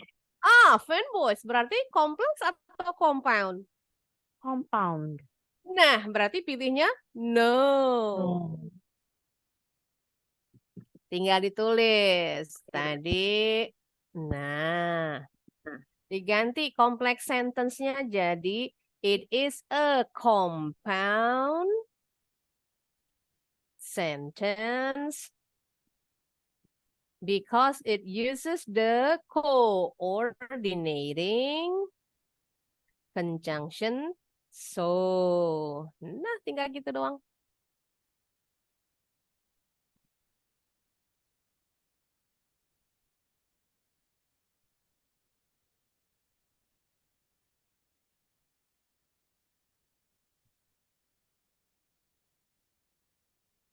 Fanboys. Berarti kompleks atau compound? Compound. Nah, berarti pilihnya no. No. Tinggal ditulis. Tadi, nah, diganti kompleks sentence-nya jadi it is a compound sentence Because it uses the coordinating conjunction so. Nah, tinggal gitu doang.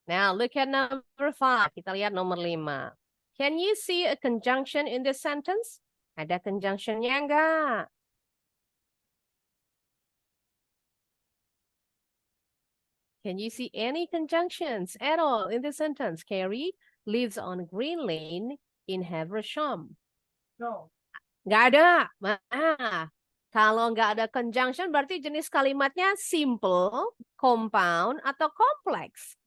Now, look at number 5. Kita lihat nomor 5. Can you see a conjunction in this sentence? Ada conjunctionnya enggak? Can you see any conjunctions at all in this sentence? Carrie lives on Green Lane in Haversham. No. Nggak ada. Kalau nggak ada conjunction berarti jenis kalimatnya simple, compound, atau kompleks.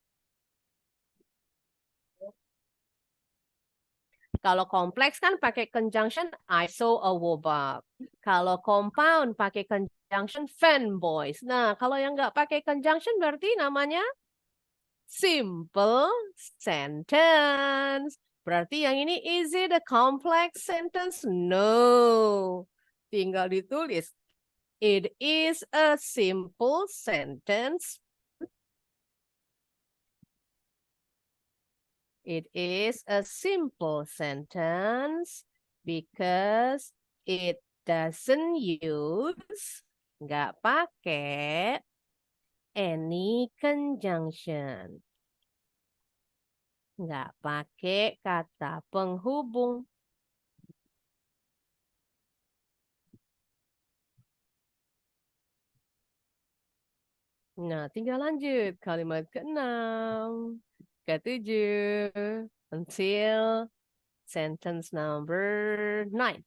Kalau kompleks kan pakai conjunction I saw a robot. Kalau compound pakai conjunction fanboys. Nah, kalau yang nggak pakai conjunction berarti namanya simple sentence. Berarti yang ini is it a complex sentence? No. Tinggal ditulis. It is a simple sentence. It is a simple sentence because it doesn't use, nggak pakai any conjunction. Nggak pakai kata penghubung. Nah, tinggal lanjut kalimat ke-6, ke-7, until sentence number 9.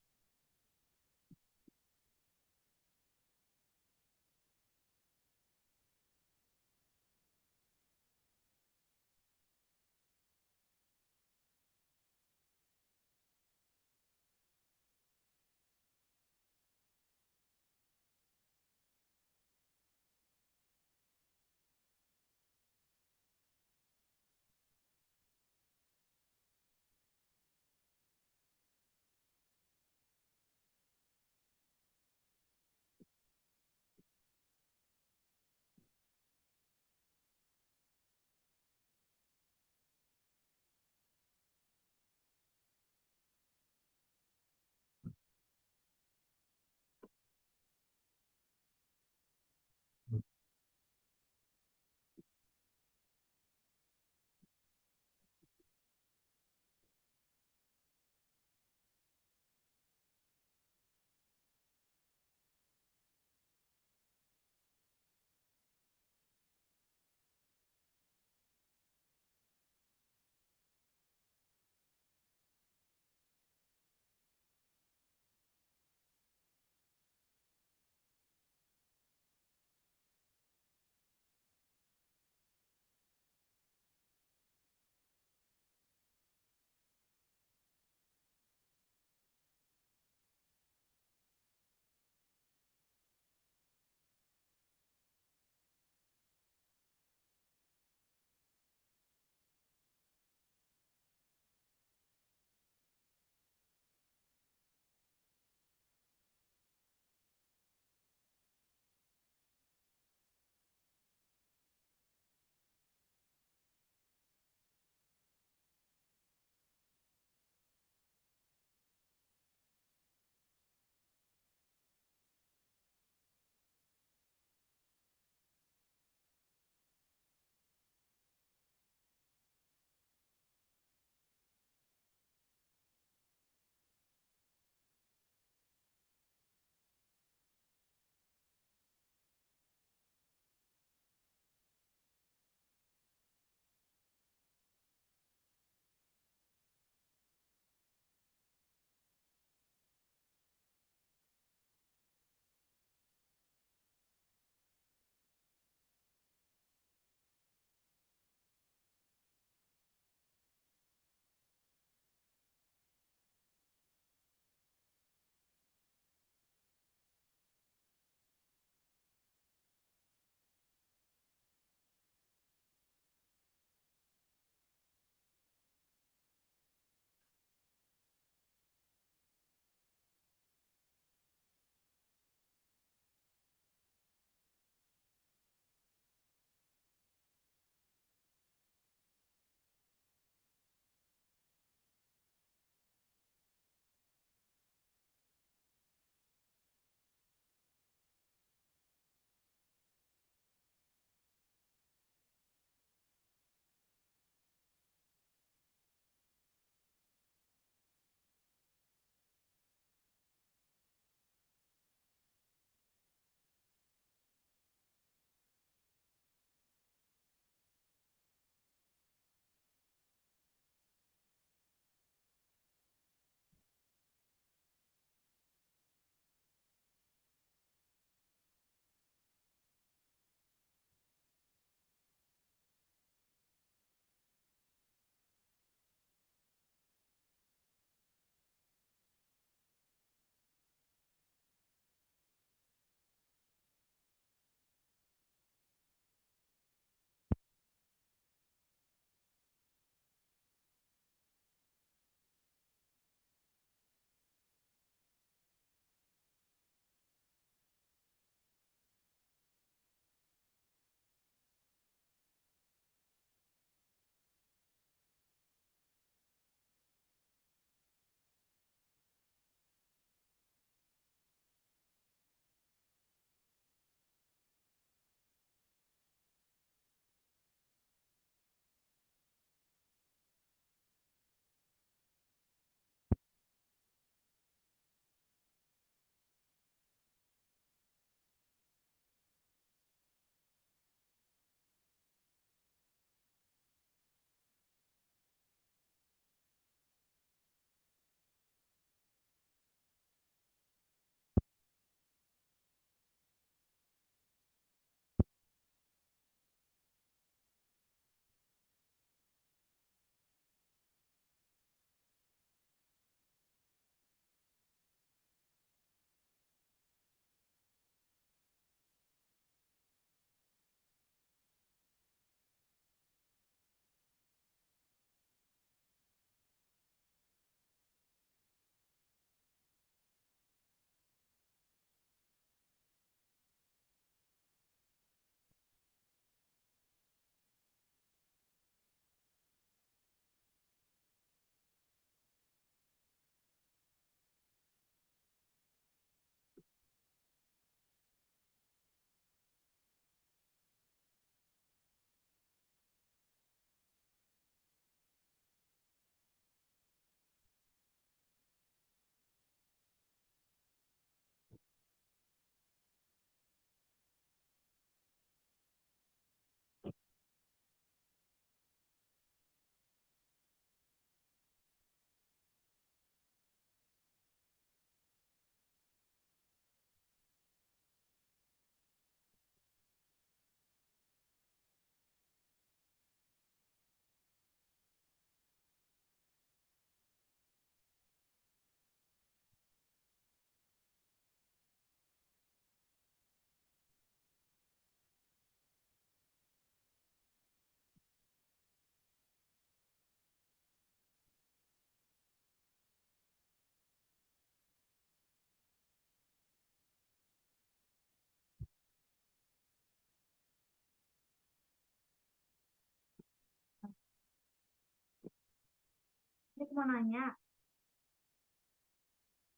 mau nanya.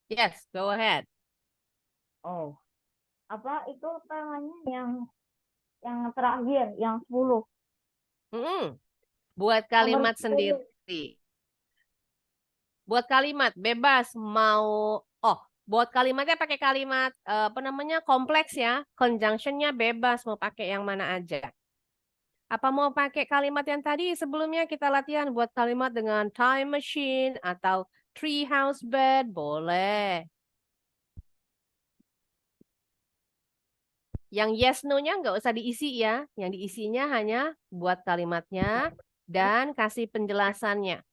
Yes, go ahead. Oh, apa itu temanya yang terakhir, yang 10. Mm-mm. Buat Nomor kalimat 10. sendiri. Buat kalimat bebas mau buat kalimatnya pakai kalimat apa namanya kompleks ya. Conjunctionnya bebas mau pakai yang mana aja. Apa mau pakai kalimat yang tadi sebelumnya kita latihan buat kalimat dengan time machine atau tree house bed boleh. Yang yes no-nya nggak usah diisi ya. Yang diisinya hanya buat kalimatnya dan kasih penjelasannya.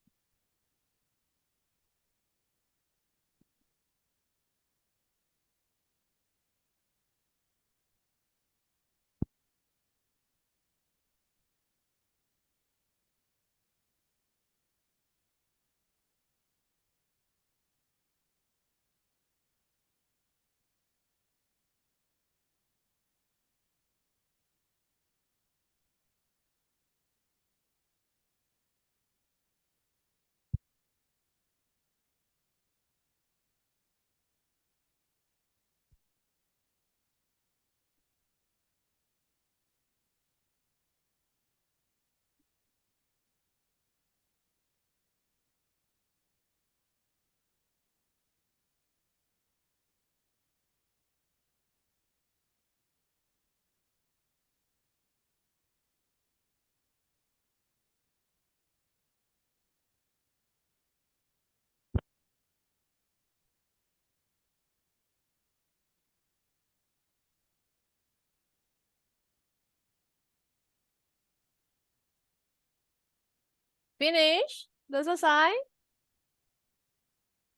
Finish? Udah selesai?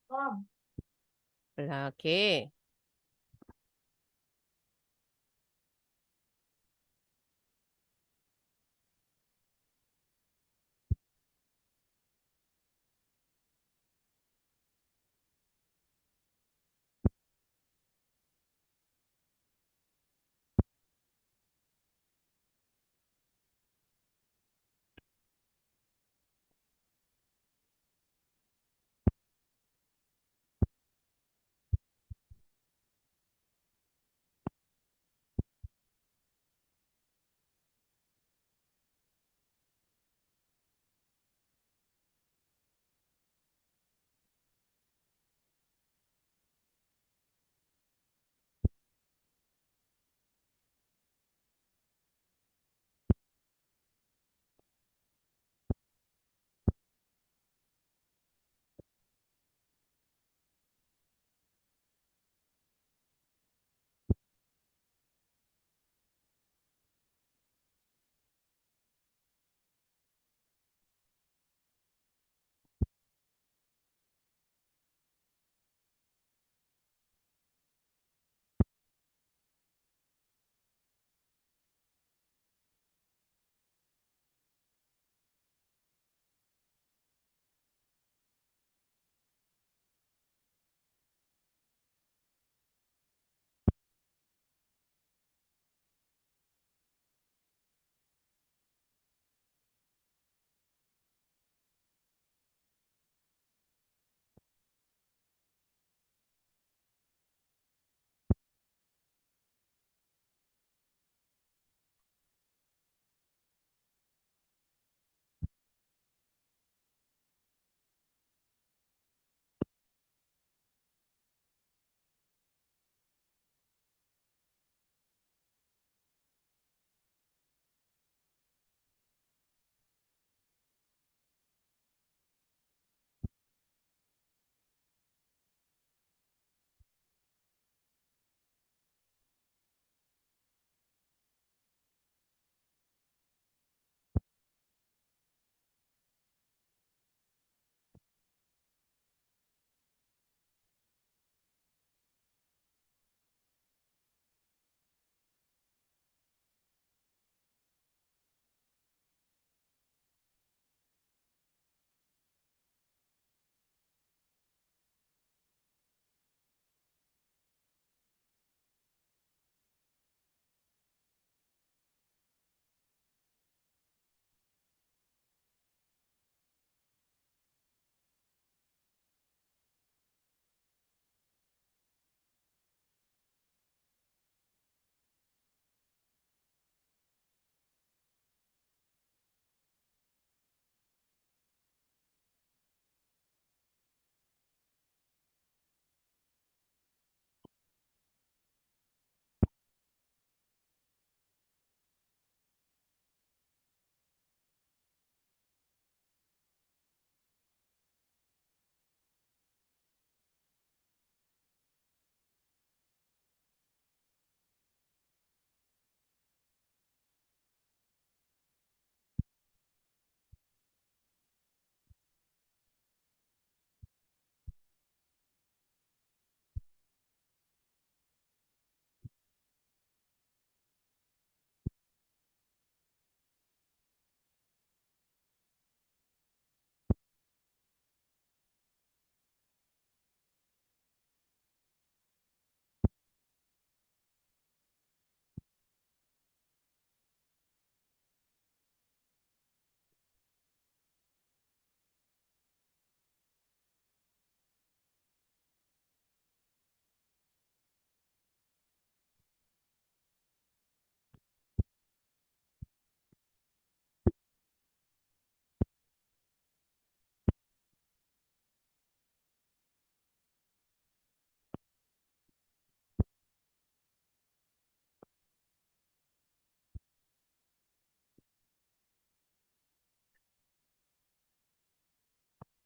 Tom, Oke.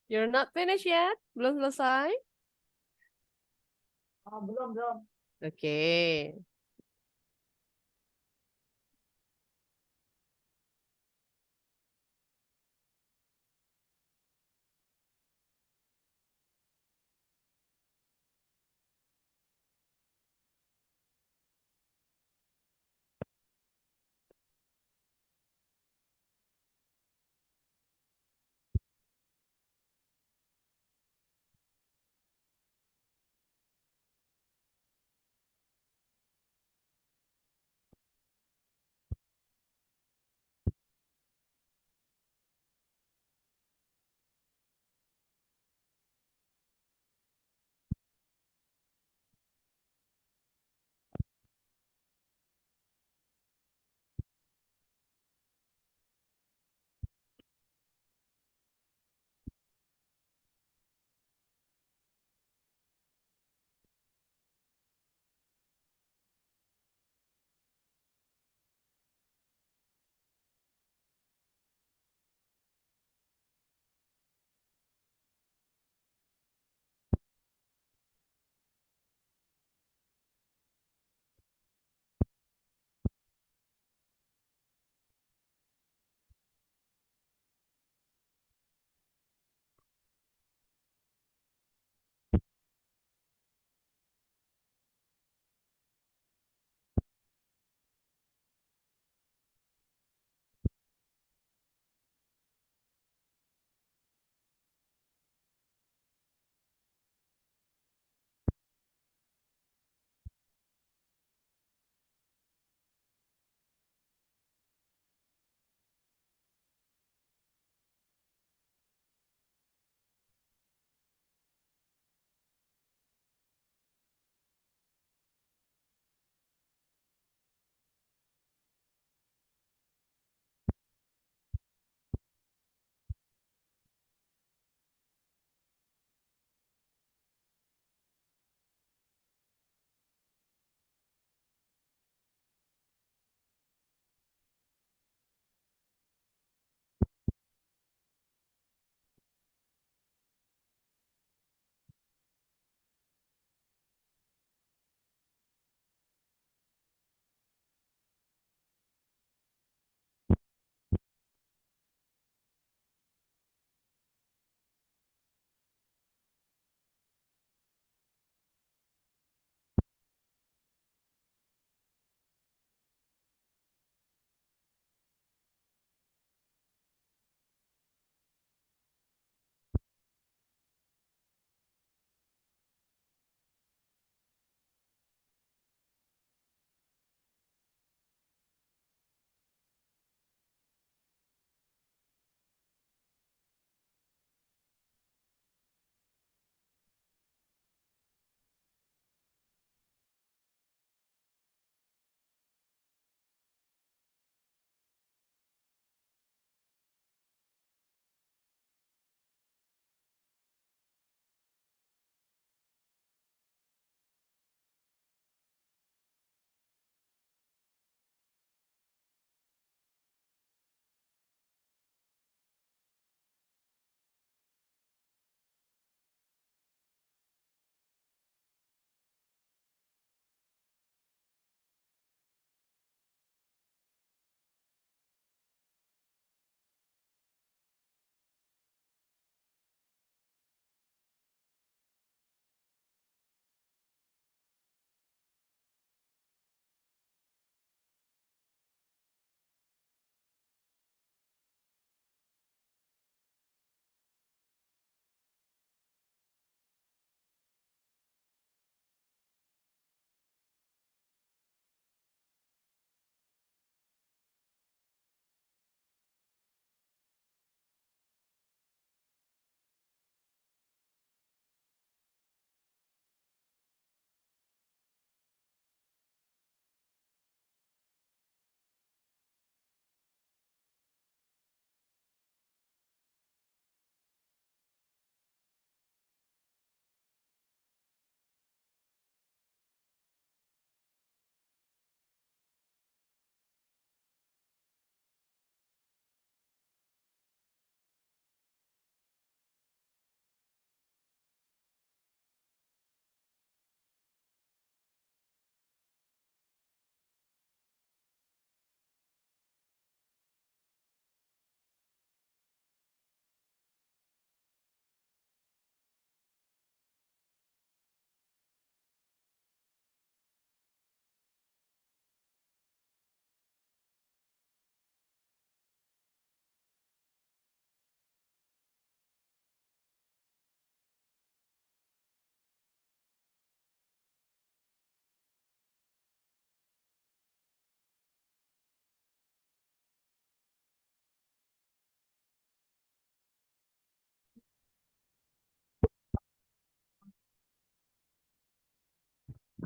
You're not finished yet? Belum selesai? Oh, belum. Oke.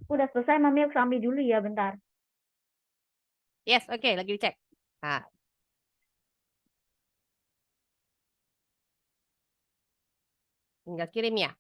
Udah selesai, Mami aku ambil dulu ya, bentar. Yes, oke, lagi dicek. Nah, tinggal kirim ya.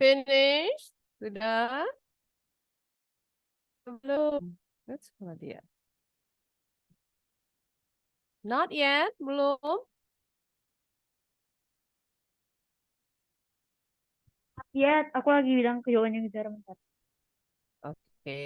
Finish? Sudah? Belum. That's sekolah dia. Not yet, belum. Ya, aku lagi bilang ke jawabannya Zara, bentar. Oke.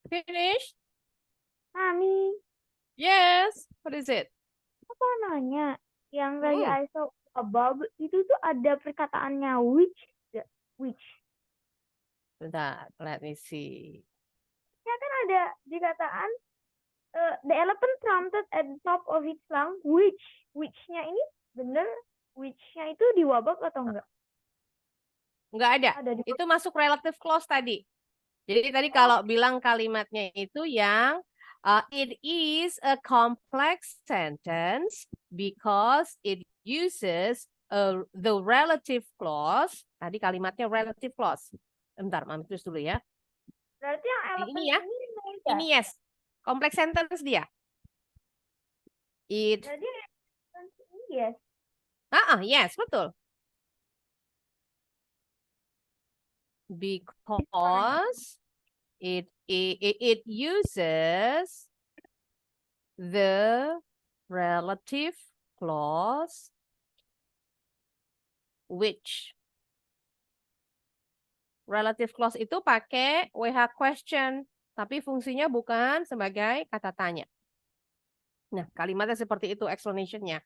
Finish? Mami, Yes. What is it? aku nanya, yang tadi Mm. I saw above itu tuh ada perkataannya which, nggak? Which. Bentar, let me see. Ya kan ada dikataan the elephant trumpeted at the top of its lung, which-nya ini bener, which-nya itu diwabak atau enggak? Nggak ada. Ada di Itu masuk relative clause tadi. Jadi tadi Oh. kalau bilang kalimatnya itu yang it is a complex sentence because it uses the relative clause. Tadi kalimatnya relative clause. Bentar, Mami tulis dulu ya. Berarti yang elephant ya. ini beda. Ini yes. Complex sentence dia. It. Berarti elephant ini yes. Yes, betul. Because it uses the relative clause which. Relative clause itu pakai WH question, tapi fungsinya bukan sebagai kata tanya. Nah, kalimatnya seperti itu explanation-nya.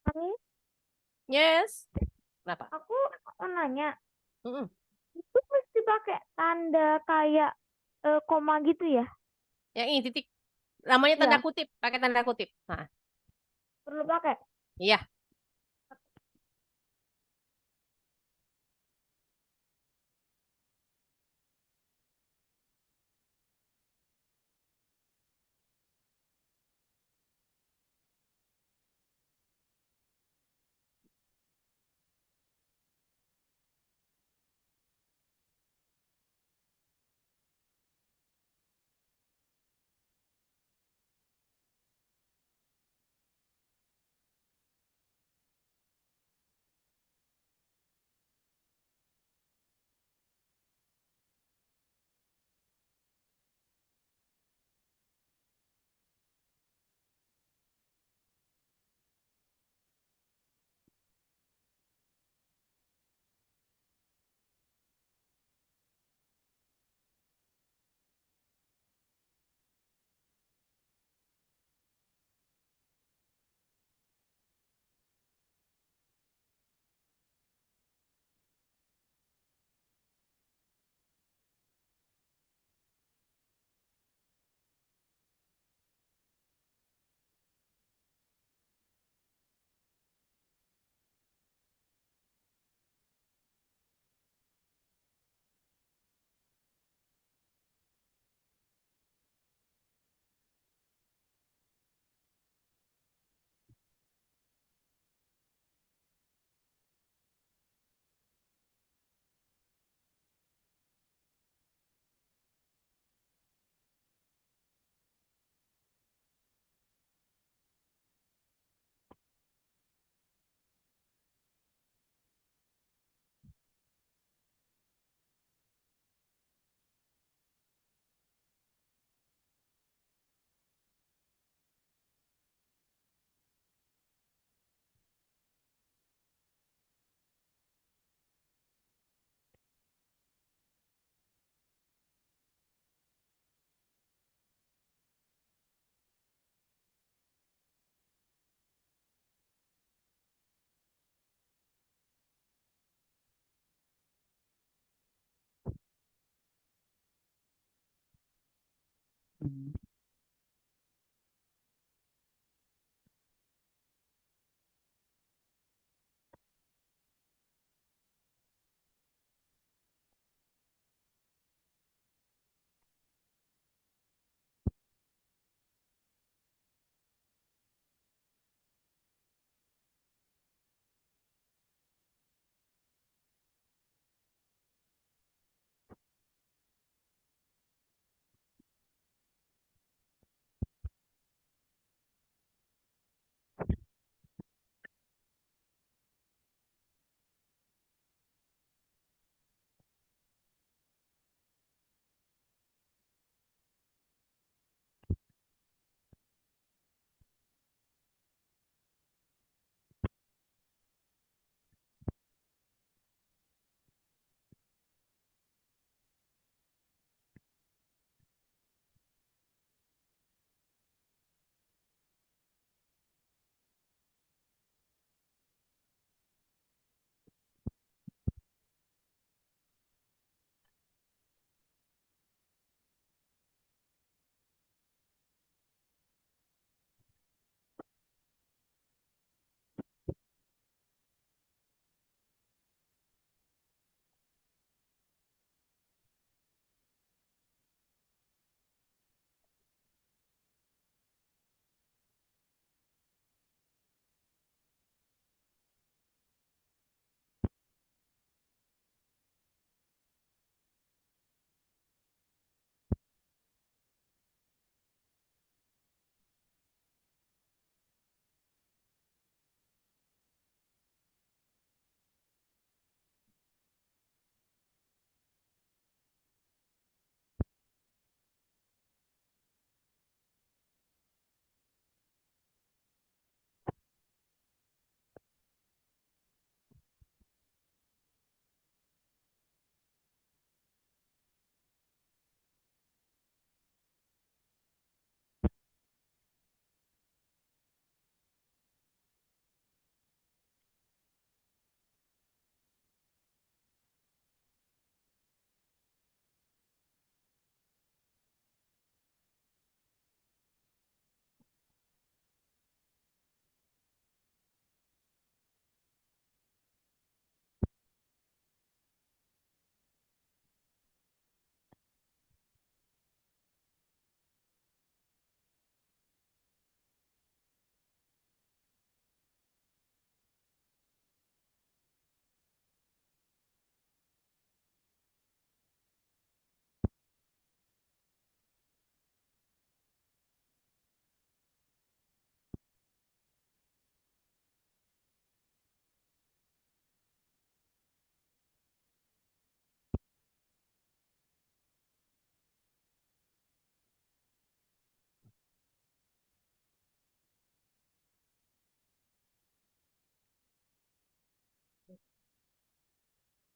Mami, Yes. Kenapa? aku mau nanya, Mm-mm. itu mesti pakai tanda kayak koma gitu ya? Yang ini titik. Namanya tanda Iya, kutip. Pakai tanda kutip. Nah, perlu pakai. iya.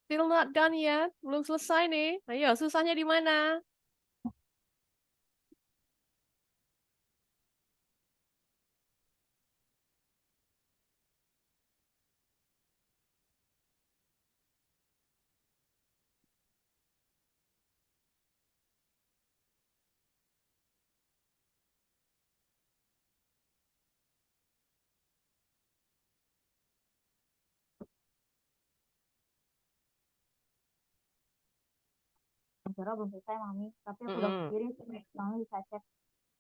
Still not done yet. Belum selesai nih. Ayo, susahnya di mana? Acara belum selesai, Mami. Tapi aku udah Mm-mm. kirim, Mami bisa cek.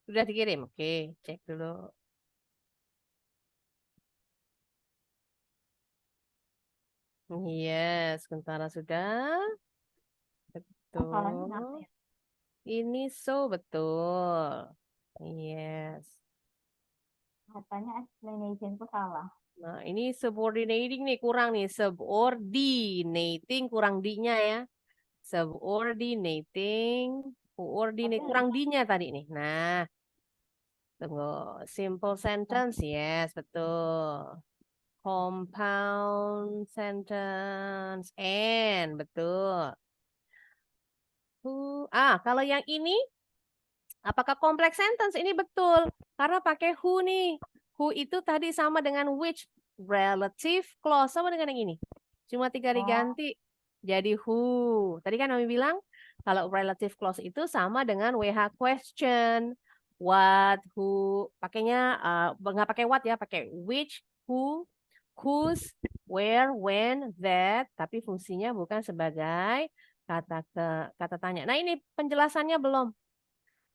Sudah dikirim? Oke, cek dulu. Yes, sementara sudah. Masalahnya apa Betul. ya? Ini so betul. Yes. Katanya explanationku salah. Nah, ini subordinating nih kurang nih. Subordinating kurang D-nya ya. Subordinating, coordinate Tapi kurang D-nya tadi nih. Nah, tunggu. Simple sentence, yes, betul. Compound sentence, and betul. Kalau yang ini, apakah complex sentence? Ini betul. Karena pakai who nih. Who itu tadi sama dengan which. Relative clause sama dengan yang ini. Cuma 3 Oh, diganti. Jadi who. Tadi kan kami bilang, Kalau relative clause itu sama dengan WH question. What, who, pakainya nggak pakai what ya, pakai which, who, whose, where, when, that, tapi fungsinya bukan sebagai kata tanya. Nah, ini penjelasannya belum.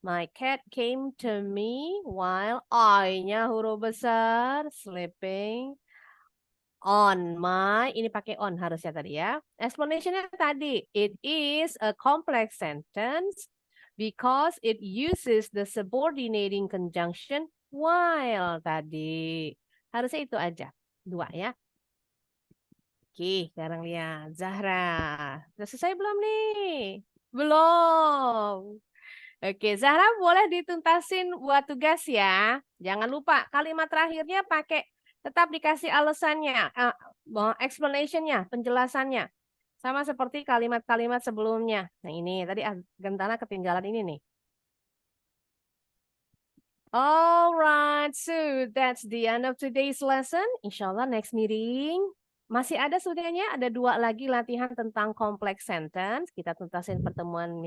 My cat came to me while I-nya huruf besar, sleeping on my, ini pakai on harusnya tadi ya. Explanationnya tadi, it is a complex sentence because it uses the subordinating conjunction while tadi. Harusnya itu aja, 2 ya. Oke, sekarang lihat Zahra. Sudah selesai belum nih? Belum. Oke, Zahra boleh dituntasin buat tugas ya. Jangan lupa kalimat terakhirnya pakai tetap dikasih alasannya, explanation-nya, penjelasannya. Sama seperti kalimat-kalimat sebelumnya. Nah ini tadi Gentana ketinggalan ini nih. Alright, so that's the end of today's lesson. Inshallah next meeting. Masih ada studenya, ada 2 lagi latihan tentang complex sentence. Kita tuntasin pertemuan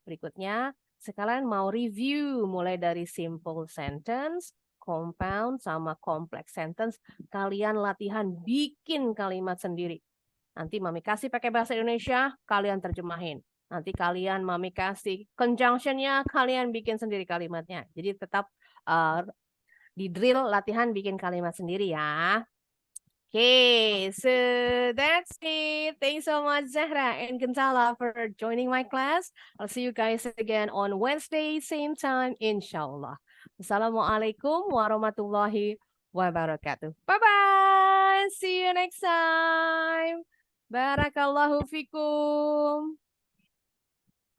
berikutnya. Sekalian mau review mulai dari simple sentence, compound, sama complex sentence. Kalian latihan bikin kalimat sendiri. Nanti Mami kasih pakai bahasa Indonesia, kalian terjemahin. Nanti kalian Mami kasih conjunction-nya, kalian bikin sendiri kalimatnya. Jadi tetap di drill latihan bikin kalimat sendiri ya. Okay, so that's it. Thanks so much, Zahra and Gonzala, for joining my class. I'll see you guys again on Wednesday, same time, inshallah. Assalamualaikum warahmatullahi wabarakatuh. Bye-bye. See you next time. Barakallahu fikum.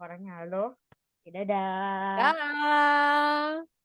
Orangnya halo. Dadah. Dah.